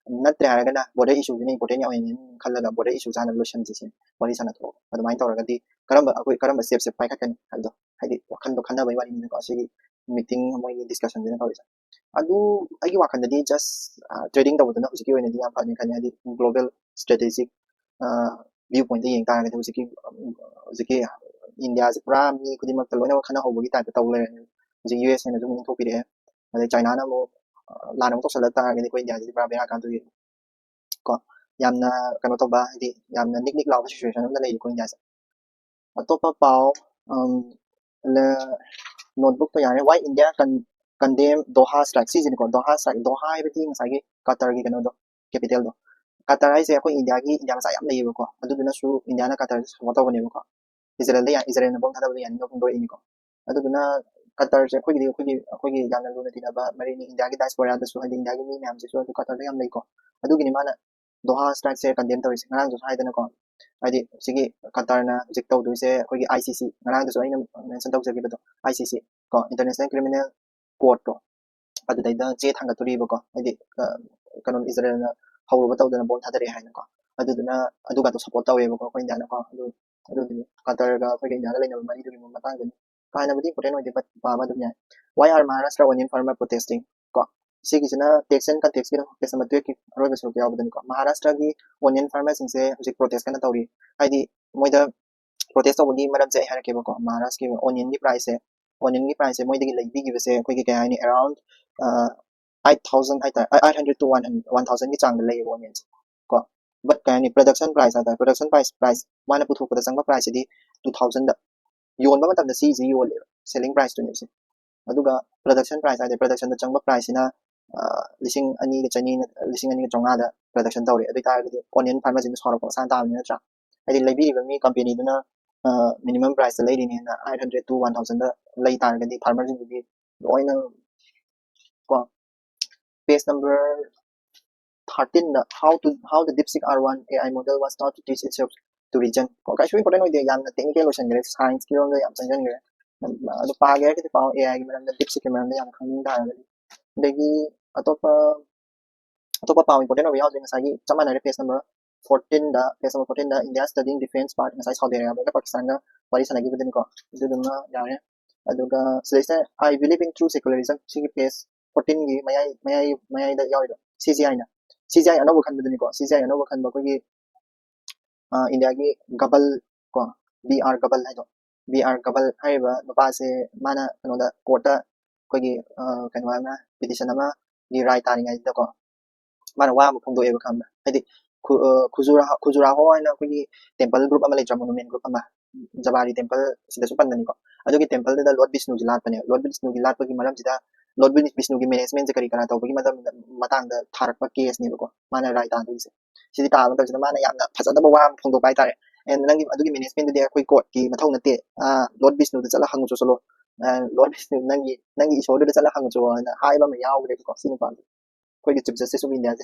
नत्रे हारगना बॉर्डर इशू ने इंपोर्टेंट ओइन खल्लगा बॉर्डर इशू जाना लोशन जिसिन वरी सना तो अदुमाइन तौरगदि करम स्टेप से पाइखकन हाइदो हाइदि वखन दो खन्ना बाई वारी को सिगी मीटिंग मोय डिस्कशन देना तौरिसा अदु आगी वाखनदि जस्ट ट्रेडिंग तौदना हुजिकी ओइनदि याम फानि खनि आदि ग्लोबल स्ट्रेटेजिक व्यू पॉइंट येंग तारगदि हुजिकी इंडिया से पूरा मी खुदिमक लोइना खना होबगी टाइप तौले हुजिक यूएस ने जुम थोपिरे अदि चाइना ना मो लाना तो सलता तारगदि कोइ इंडिया जि पूरा बेरा कान तुगी को यामना कनो तौबा हाइदि यामना निक लाव सिचुएशन अमदा लेइ को इंडिया से अतोपा पाव ले नोटबुक तो याने why India condemn Doha strike season ko Doha strike Doha haibati ngasai Qatar gi kano do capital do Qatar haise akoi India masa yam lei ko aduduna su India na Qatar support tawne ko Israel da Israel na bom thada ba yan no ko ini ko aduduna Qatar se akoi yana lu na tina ba mari ni India gi diaspora da su hadi India gi mi myam se su Qatar da yam lei ko adugi ni mana Doha strike se condemn tawise ngarang jo haidana ko ꯍꯥꯏꯗꯤ ꯁꯤꯒꯤ ꯀꯇꯔꯅ ꯍꯧꯖꯤꯛ ꯇꯧꯗꯣꯏꯁꯦ ꯑꯩꯈꯣꯏꯒꯤ ICC ꯉꯔꯥꯡꯗꯁꯨ ꯑꯩꯅ mention ꯇꯧꯖꯈꯤꯕꯗꯣ ICC ꯀꯣ international criminal ꯀꯣꯔꯠꯇꯣ ꯑꯗꯨꯗꯩꯗ ꯆꯦ ꯊꯥꯡꯒꯠꯇꯣꯔꯤꯕꯀꯣ ꯍꯥꯏꯗꯤ ꯀꯩꯅꯣ ꯏꯖꯔꯦꯜꯅ ꯍꯧꯔꯨꯕ ꯇꯧꯗꯅ ꯕꯣꯝ ꯊꯥꯗꯔꯛꯑꯦ ꯍꯥꯏꯅꯀꯣ ꯑꯗꯨꯗꯨꯅ ꯑꯗꯨꯒꯗꯣ ꯁꯞꯄꯣꯔꯠ ꯇꯧꯋꯦꯕꯀꯣ ꯑꯩꯈꯣꯏ ꯏꯟꯗꯤꯌꯥꯅꯀꯣ ꯑꯗꯨꯗꯨꯅꯤ ꯀꯇꯔꯒ ꯑꯩꯈꯣꯏꯒ ꯏꯟꯗꯤꯌꯥꯒ ꯂꯩꯅꯕ ꯃꯔꯤꯗꯨꯒꯤ ꯃꯇꯥꯡꯗꯅꯤ ꯀꯥ ꯍꯦꯟꯅꯕꯨꯗꯤ ꯏꯝꯄꯣꯔꯇꯦꯟ ꯑꯣꯏꯗꯦ ꯕꯠ ꯄꯥꯕ ꯑꯗꯨꯝ ꯌꯥꯏ Why are Maharashtra onion farmer protesting ꯀꯣ ꯁꯤꯒꯤꯁꯤꯅ ꯇꯦꯛꯁ ꯑꯦꯟ ꯀꯟꯇꯦꯛꯁꯀꯤ ꯄꯦꯖ ꯅꯝꯕꯔ 12ꯀꯤ ꯑꯔꯣꯏꯕ ꯁꯔꯨꯛ ꯌꯥꯎꯕꯗꯅꯤꯀꯣ ꯃꯍꯥꯔꯥꯁꯇ꯭ꯔꯒꯤ ꯑꯣꯅꯤꯌꯟ ꯐꯥꯔꯃꯔꯁꯤꯡꯁꯦ ꯍꯧꯖꯤꯛ ꯄ꯭ꯔꯣꯇꯦꯁ ꯀꯟꯅ ꯇꯧꯔꯤ ꯍꯥꯏꯗꯤ ꯃꯣꯏꯗ ꯄ꯭ꯔꯣꯇꯦꯁ ꯇꯧꯕꯒꯤ ꯃꯔꯝꯁꯦ ꯑꯩ ꯍꯥꯏꯔꯛꯀꯦꯕꯀꯣ ꯃꯍꯥꯔꯥꯁꯇ꯭ꯔꯒꯤ ꯑꯣꯅꯤꯌꯟꯒꯤ ꯄ꯭ꯔꯥꯏꯁꯁꯦ ꯃꯣꯏꯗꯒꯤ ꯂꯩꯕꯤꯈꯤꯕꯁꯦ ꯑꯩꯈꯣꯏꯒꯤ ꯀꯩ ꯍꯥꯏꯅꯤ ꯑꯦꯔꯥꯎꯟ 8,000 ꯍꯥꯏꯇꯥꯔꯦ 800 to 1,000ꯒꯤ ꯆꯥꯡꯗ ꯂꯩꯌꯦꯕ ꯑꯣꯅꯤꯌꯟꯁꯦ ꯀꯣ ꯕꯠ ꯀꯩ ꯍꯥꯏꯅꯤ ꯄ꯭ꯔꯗꯛꯁꯟ ꯄ꯭ꯔꯥꯏꯁ ꯍꯥꯏꯇꯥꯔꯦ ꯄ꯭ꯔꯗꯛꯁꯟ ꯄ꯭ꯔꯥꯏꯁ ꯃꯥꯅ ꯄꯨꯊꯣꯛꯄꯗ ꯆꯪꯕ ꯄ꯭ꯔꯥꯏꯁꯁꯤꯗꯤ 2,000ꯗ ꯌꯣꯟꯕ ꯃꯇꯝꯗ ꯁꯤꯁꯤ ꯌꯣꯜꯂꯦꯕ ꯁꯦꯂꯤꯡ ꯄ꯭ꯔꯥꯏꯁꯇꯨꯅꯦꯕꯁꯦ ꯑꯗꯨꯒ ꯄ꯭ꯔꯗꯛꯁꯟ ꯄ꯭ꯔꯥꯏꯁ ꯍꯥꯏꯗꯤ ꯄ꯭ꯔꯗꯛꯁꯟꯗ ꯆꯪꯕ ꯄ꯭ꯔꯥꯏꯁꯁꯤꯅ 2,200ꯗ ꯄ꯭ꯔꯗꯛꯁꯟ ꯇꯧꯔꯦ ꯑꯗꯨ ꯑꯣꯏꯇꯥꯔꯒꯗꯤ ꯑꯣꯅꯤꯌꯟ ꯐꯥꯔꯃꯔꯁꯤꯡꯅ ꯁꯥꯎꯔꯛꯄ ꯃꯁꯥꯅ ꯇꯥꯕꯅꯤ ꯅꯠꯇ꯭ꯔꯥ ꯍꯥꯏꯗꯤ ꯂꯩꯕꯤꯔꯤꯕ ꯃꯤ ꯀꯝꯄꯦꯅꯤꯗꯨꯅ minimum price ꯂꯩꯔꯤꯅꯦꯅ 800 to 1,000ꯗ ꯂꯩ ꯇꯥꯔꯒꯗꯤ ꯐꯥꯔꯃꯔꯁꯤꯡꯗꯨꯗꯤ ꯂꯣꯏꯅ ꯀꯣ page number 13ꯗ how the DeepSeek R1 AI model was taught to teach itself to reason ꯀꯣ ꯀꯩꯁꯨ ꯏꯝꯄꯣꯔꯇꯦꯟ ꯑꯣꯏꯗꯦ ꯌꯥꯝꯅ ꯇꯦꯛꯅꯤꯀꯦꯜ ꯑꯣꯏꯁꯟꯈ꯭ꯔꯦ ꯁꯥꯏꯟꯁꯀꯤ ꯔꯣꯝꯗ ꯌꯥꯝ ꯆꯪꯁꯤꯟꯈ꯭ꯔꯦ ꯑꯗꯨ ꯄꯥꯒꯦ ꯍꯥꯏꯔꯒꯗꯤ ꯄꯥꯎ AIꯒꯤ ꯃꯔꯝꯗ DeepSeekꯀꯤ ꯃꯔꯝꯗ ꯌꯥꯝ ꯈꯪꯅꯤꯡ ꯇꯥꯔꯒꯗꯤ ꯑꯗꯒꯤ ꯑꯇꯣꯞꯄ ꯄꯥꯎ ꯏꯝꯄꯣꯔꯇꯦꯟ ꯑꯣꯏꯕ ꯌꯥꯎꯗ꯭ꯔꯦ ꯉꯁꯥꯏꯒꯤ ꯆꯞ ꯃꯥꯟꯅꯔꯦ page number 14ꯗ India studying defense part ꯉꯁꯥꯏ ꯁꯥꯎꯗꯤ ꯑꯔꯥꯕꯤꯌꯥꯒ ꯄꯥꯀꯤꯁꯇꯥꯟꯒ ꯋꯥꯔꯤ ꯁꯥꯟꯅꯈꯤꯕꯗꯨꯅꯤꯀꯣ ꯑꯗꯨꯗꯨꯃ ꯌꯥꯔꯦ ꯑꯗꯨꯒ ꯁꯤꯗꯩꯁꯤꯗ I believe in true secularism ꯁꯤꯒꯤ page 14ꯒꯤ ꯃꯌꯥꯏꯗ ꯌꯥꯎꯔꯤꯕ CGI ꯑꯅꯧꯕ ꯈꯟꯕꯗꯨꯅꯤꯀꯣ CGI ꯑꯅꯧꯕ ꯈꯟꯕ ꯑꯩꯈꯣꯏꯒꯤ ꯏꯟꯗꯤꯌꯥꯒꯤ ꯒꯕꯜ ꯀꯣ BR ꯒꯕꯜ ꯍꯥꯏꯗꯣ BR ꯒꯕꯜ ꯍꯥꯏꯔꯤꯕ ꯅꯨꯄꯥꯁꯦ ꯃꯥꯅ ꯀꯩꯅꯣꯗ ꯀꯣꯔꯠꯇ ꯑꯩꯈꯣꯏꯒꯤ ꯀꯩꯅꯣ ꯑꯃ ꯄꯤꯇꯤꯁꯟ ꯑꯃꯒꯤ ꯔꯥꯏ ꯇꯥꯔꯤꯉꯩꯗꯀꯣ mana wa mu phongdo eba khamna haidi khujura ho haina akhoi temple group ama leitra monument group ama jabari temple sida su pandani ko adugi temple da Lord Vishnu gi lat pane Lord Vishnu gi lat pagi maram sida Lord Vishnu gi management je kari kana tawbagi matang da tharak pa case ni ko mana rai ta du se sidi ta ba sida mana yamna phajada ba wa phongdo bai tare and nangi adugi management de akhoi court ki mathau nate Lord Vishnu da chala hangu so solo Lord Vishnu nangi isor da chala hangu so na hai ba ma yaw gre ko sini pa akhoi gi chief justice of India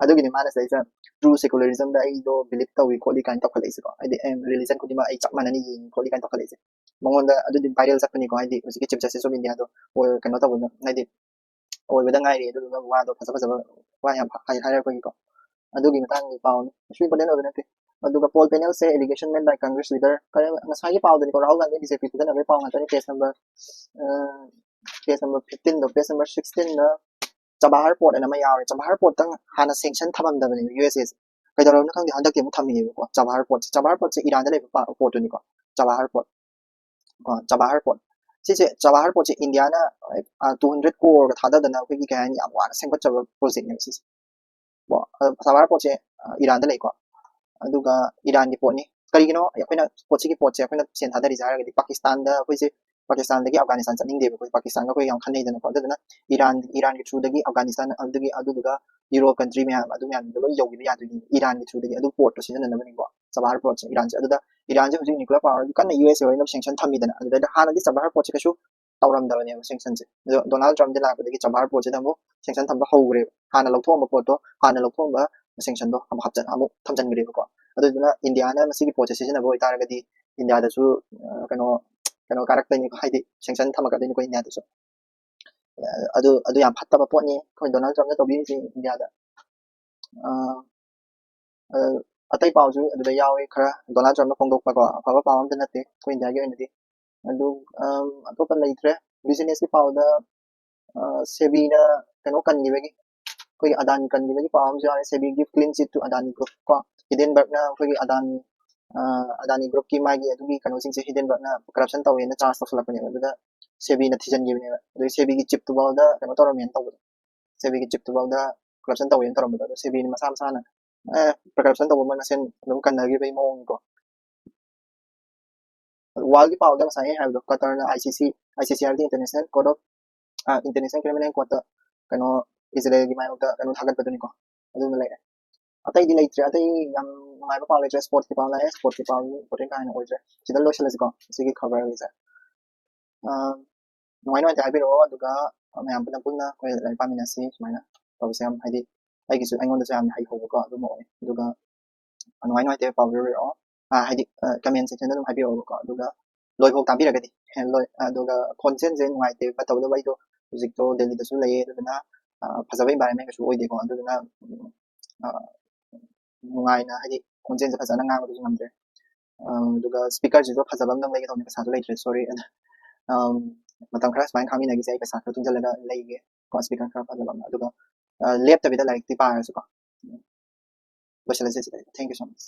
ꯑꯗꯨꯒꯤꯅꯤ ꯃꯥꯅ ꯁꯤꯗꯩꯁꯤꯗ true ꯁꯦꯀꯨꯂꯔꯤꯖꯝꯗ ꯑꯩꯗꯣ belief ꯇꯧꯏ ꯈꯣꯠꯂꯤ ꯀꯥꯏꯅ ꯇꯧꯈꯠꯂꯛꯏꯁꯦꯀꯣ ꯍꯥꯏꯗꯤ religion ꯈꯨꯗꯤꯡꯃꯛ ꯑꯩ ꯆꯞ ꯃꯥꯟꯅꯅ ꯌꯦꯡꯉꯤ ꯈꯣꯠꯂꯤ ꯀꯥꯏꯅ ꯇꯧꯈꯠꯂꯛꯏꯁꯦ ꯃꯉꯣꯟꯗ ꯑꯗꯨꯗꯤ ꯚꯥꯏꯔꯦꯜ ꯆꯠꯄꯅꯤꯀꯣ ꯍꯥꯏꯗꯤ ꯍꯧꯖꯤꯛꯀꯤ ꯆꯤꯐ ꯖꯁꯇꯤꯁ ꯑꯣꯐ ꯏꯟꯗꯤꯌꯥꯗꯣ ꯀꯩꯅꯣ ꯇꯧꯕꯅ ꯍꯥꯏꯗꯤ ꯑꯣꯏꯕꯗ ꯉꯥꯏꯔꯤ ꯑꯗꯨꯗꯨꯒ ꯋꯥꯗꯣ ꯐꯖꯕ ꯋꯥ ꯌꯥꯝ ꯍꯥꯏꯔꯛꯄꯒꯤꯀꯣ ꯑꯗꯨꯒꯤ ꯃꯇꯥꯡꯒꯤ ꯄꯥꯎꯅꯤ ꯀꯩꯁꯨ ꯏꯝꯄꯣꯔꯇꯦꯟ ꯑꯣꯏꯕ ꯅꯠꯇꯦ ꯑꯗꯨꯒ ꯄꯣꯜ ꯄꯦꯅꯦꯜꯁꯦ ꯑꯦꯂꯤꯒꯦꯁꯟ ꯃꯦꯟ ꯕꯥꯏ ꯀꯪꯒ꯭ꯔꯦꯁ ꯂꯤꯗꯔ ꯉꯁꯥꯏꯒꯤ ꯄꯥꯎꯗꯅꯤꯀꯣ ꯔꯥꯍꯨꯜ ꯒꯥꯟꯙꯤ BJP ꯐꯨꯗꯅꯕꯒꯤ ꯄꯥꯎ ꯉꯥꯛꯇꯅꯤ ꯄꯦꯖ ꯅꯝꯕꯔ 15ꯗꯣ ꯄꯦꯖ ꯅꯝꯕꯔ 16ꯗ ꯆꯕꯥꯍꯔ ꯄꯣꯔꯠ ꯑꯅ ꯑꯃ ꯌꯥꯎꯔꯦ ꯆꯕꯥꯍꯔ ꯄꯣꯔꯠꯇꯪ ꯍꯥꯟꯅ ꯁꯦꯡꯁꯟ ꯊꯝꯃꯝꯗꯕꯅꯦ USA ꯀꯩꯗꯧꯔꯕꯅꯣ ꯈꯪꯗꯦ ꯍꯟꯗꯛꯇꯤ ꯑꯃꯨꯛ ꯊꯝꯃꯤꯌꯦꯕꯀꯣ ꯆꯕꯥꯍꯔ ꯄꯣꯔꯠꯁꯦ ꯏꯔꯥꯟꯗ ꯂꯩꯕ ꯄꯣꯔꯠꯇꯨꯅꯤꯀꯣ ꯆꯕꯥꯍꯔ ꯄꯣꯔꯠ ꯁꯤꯁꯦ ꯆꯕꯥꯍꯔ ꯄꯣꯔꯠꯁꯦ ꯏꯟꯗꯤꯌꯥꯅ 200 crore ꯊꯥꯗꯗꯅ ꯑꯩꯈꯣꯏꯒꯤ ꯀꯩ ꯍꯥꯏꯅꯤ ꯌꯥꯝ ꯋꯥꯅ ꯁꯦꯝꯒꯠꯆꯕ ꯄ꯭ꯔꯣꯖꯦꯛꯅꯦꯕ ꯁꯤꯁꯦ ꯆꯕꯥꯍꯔ ꯄꯣꯔꯠꯁꯦ ꯏꯔꯥꯟꯗ ꯂꯩꯀꯣ ꯑꯗꯨꯒ ꯏꯔꯥꯟꯒꯤ ꯄꯣꯠꯅꯤ ꯀꯔꯤꯒꯤꯅꯣ ꯑꯩꯈꯣꯏꯅ ꯁꯤꯒꯤ ꯄꯣꯠꯁꯦ ꯑꯩꯈꯣꯏꯅ ꯁꯦꯟ ꯊꯥꯗꯔꯤꯁꯦ ꯍꯥꯏꯔꯒꯗꯤ ꯄꯥꯀꯤꯁꯇꯥꯟꯗ ꯑꯩꯈꯣꯏꯁꯦ ꯄꯥꯀꯤꯁꯇꯥꯟꯗꯒꯤ ꯑꯐꯒꯥꯅꯤꯁꯇꯥꯟ ꯆꯠꯅꯤꯡꯗꯦꯕ ꯑꯩꯈꯣꯏ ꯄꯥꯀꯤꯁꯇꯥꯟꯒ ꯑꯩꯈꯣꯏ ꯌꯥꯝ ꯈꯟꯅꯩꯗꯅꯀꯣ ꯑꯗꯨꯗꯨꯅ ꯏꯔꯥꯟꯒꯤ ꯊ꯭ꯔꯨꯗꯒꯤ ꯑꯐꯒꯥꯅꯤꯁꯇꯥꯟ ꯑꯗꯨꯗꯨꯒ ꯌꯨꯔꯣꯞ ꯀꯟꯇ꯭ꯔꯤ ꯃꯌꯥꯝꯗꯣ ꯂꯣꯏ ꯌꯧꯈꯤꯕ ꯌꯥꯗꯣꯏꯅꯤ ꯏꯔꯥꯟꯒꯤ ꯊ꯭ꯔꯨꯗꯒꯤ ꯑꯗꯨ ꯄꯣꯔꯠꯇꯣ ꯁꯤꯖꯤꯟꯅꯅꯕꯅꯤꯀꯣ ꯆꯕꯥꯍꯔ ꯄꯣꯔꯠꯁꯦ ꯏꯔꯥꯟꯁꯦ ꯑꯗꯨꯗ ꯏꯔꯥꯟꯁꯦ ꯍꯧꯖꯤꯛ ꯅ꯭ꯌꯨꯀ꯭ꯂꯤꯌꯔ ꯄꯥꯋꯔ ꯀꯟꯅ USA ꯑꯣꯏꯅ ꯁꯦꯡꯁꯟ ꯊꯝꯃꯤꯗꯅ ꯑꯗꯨꯗ ꯍꯥꯟꯅꯗꯤ ꯆꯕꯥꯍꯔ ꯄꯣꯔꯠꯁꯦ ꯀꯩꯁꯨ ꯇꯧꯔꯝꯗꯕꯅꯦꯕ ꯁꯦꯡꯁꯟꯁꯦ ꯑꯗꯣ ꯗꯣꯅꯥꯜड ꯇ꯭ꯔꯝꯞꯗꯤ ꯂꯥꯛꯄꯗꯒꯤ ꯆꯕꯥꯍꯔ ꯄꯣꯔꯠꯁꯤꯗ ꯑꯃꯨꯛ ꯁꯦꯡꯁꯟ ꯊꯝꯕ ꯍꯧꯈ꯭ꯔꯦꯕ ꯍꯥꯟꯅ ꯂꯧꯊꯣꯛꯑꯝꯕ ꯁꯦꯡꯁꯟꯗꯣ ꯑꯃꯨꯛ ꯊꯝꯖꯤꯟꯈ꯭ꯔꯦꯕꯀꯣ ꯑꯗꯨꯗꯨꯅ ꯏꯟꯗꯤꯌꯥꯅ ꯃꯁꯤꯒꯤ ꯄꯣꯠꯁꯦ ꯁꯤꯖꯤꯟꯅꯕ ꯑꯣꯏꯇꯥꯔꯒꯗꯤ ꯏꯟꯗꯤꯌꯥꯗꯁꯨ ꯀꯩꯅꯣ ꯀꯥꯔꯛꯇꯣꯏꯅꯤꯀꯣ ꯍꯥꯏꯗꯤ ꯁꯦꯡꯁꯟ ꯊꯝꯃꯛꯀꯗꯣꯏꯅꯤꯀꯣ ꯏꯟꯗꯤꯌꯥꯗꯁꯨ ꯑꯗꯨ ꯌꯥꯝ ꯐꯠꯇꯕ ꯄꯣꯠꯅꯤ ꯑꯩꯈꯣꯏ ꯗꯣꯅꯥꯜड ꯇ꯭ꯔꯝꯞꯅ ꯇꯧꯕꯤꯔꯤꯁꯤ ꯏꯟꯗꯤꯌꯥꯗ ꯑꯇꯩ ꯄꯥꯎꯁꯨ ꯑꯗꯨꯗ ꯌꯥꯎꯋꯤ ꯈꯔ ꯗꯣꯅꯥꯜड ꯇ꯭ꯔꯝꯞꯅ ꯐꯣꯡꯗꯣꯛꯄꯀꯣ ꯑꯐꯕ ꯄꯥꯎ ꯑꯝꯇ ꯅꯠꯇꯦ ꯑꯩꯈꯣꯏ ꯏꯟꯗꯤꯌꯥꯒꯤ ꯑꯣꯏꯅꯗꯤ ꯑꯗꯨ ꯑꯇꯣꯞꯄ ꯂꯩꯇ꯭ꯔꯦ ꯕꯤꯖꯤꯅꯦꯁꯀꯤ ꯄꯥꯎꯗ ꯁꯦꯕꯤꯅ ꯀꯩꯅꯣ ꯀꯟꯈꯤꯕꯒꯤ ꯑꯩꯈꯣꯏꯒꯤ ꯑꯗꯥꯅꯤ ꯀꯟꯈꯤꯕꯒꯤ ꯄꯥꯎ ꯑꯃꯁꯨ ꯌꯥꯎꯔꯦ ꯁꯦꯕꯤꯒꯤ ꯀ꯭ꯂꯤꯟ ꯆꯤꯠ ꯇꯨ ꯑꯗꯥꯅꯤ ꯒ꯭ꯔꯨꯞ ꯀꯣ ꯍꯤꯗꯦꯟꯕꯔꯒꯅ ꯑꯩꯈꯣꯏꯒꯤ ꯑꯗꯥꯅꯤ ꯒ꯭ꯔꯨꯞꯀꯤ ꯃꯥꯒꯤ ꯑꯗꯨꯒꯤ ꯀꯩꯅꯣꯁꯤꯡꯁꯦ ꯍꯤꯗꯦꯟꯕꯔꯒꯅ ꯀꯔꯞꯁꯟ ꯇꯧꯋꯦꯅ ꯆꯥꯔꯖ ꯇꯧꯁꯜꯂꯛꯄꯅꯦꯕ ꯑꯗꯨꯗ ꯁꯦꯕꯤꯅ ꯊꯤꯖꯤꯟꯈꯤꯕꯅꯦꯕ ꯑꯗꯨꯒꯤ ꯁꯦꯕꯤꯒꯤ ꯆꯤꯞꯇꯨꯐꯥꯎꯗ ꯀꯩꯅꯣ ꯇꯧꯔꯝꯃꯦꯅ ꯇꯧꯕꯗꯣ ꯁꯦꯕꯤꯒꯤ ꯆꯤꯞꯇꯨꯐꯥꯎꯗ ꯀꯔꯞꯁꯟ ꯇꯧꯋꯦꯅ ꯇꯧꯔꯝꯕꯗꯣ ꯑꯗꯣ ꯁꯦꯕꯤꯅ ꯃꯁꯥꯅ ꯀꯔꯞꯁꯟ ꯇꯧꯕ ꯃꯣꯏ ꯃꯁꯦꯟ ꯑꯗꯨꯝ ꯀꯟꯅꯈꯤꯕꯒꯤ ꯃꯑꯣꯡꯅꯤꯀꯣ ꯋꯥꯔꯜꯒꯤ ꯄꯥꯎꯗ ꯉꯁꯥꯏ ꯑꯩ ꯍꯥꯏꯕꯗꯣ ꯀꯇꯔꯅ ICC ꯍꯥꯏꯕꯗꯤ international court of international criminal court kano Israel gi mayok da kano thagat baduni ko adu ma lay atai di laitre atai yam ngai ba pawle sport ki pawla sport ki pawl porin ka na oidre sidal lo shalasi ko sigi cover is ngai no ta biro aduga mayam puna puna ko lai pamina si sumaina tawse am hadi ai gi su ai ngon da sam hai ho ko adu mo aduga ngai no te power ro hadi comment section da dum hai biro ko aduga loi phok tam bira gadi loi aduga content zen ngai te pataw da bai to music to delhi da su lai aduna fazabai environment ka su oide ko aduna nungaina hadi content se fazana ngang du ngamdre aduga speaker ji do fazabam dang lai to ni sa lai tre sorry matam khara smain khami na gi sai pesa tung jalaga lai ge ko speaker khara fazabam aduga lep ta bida like ti pa su ko bashala se thank you so much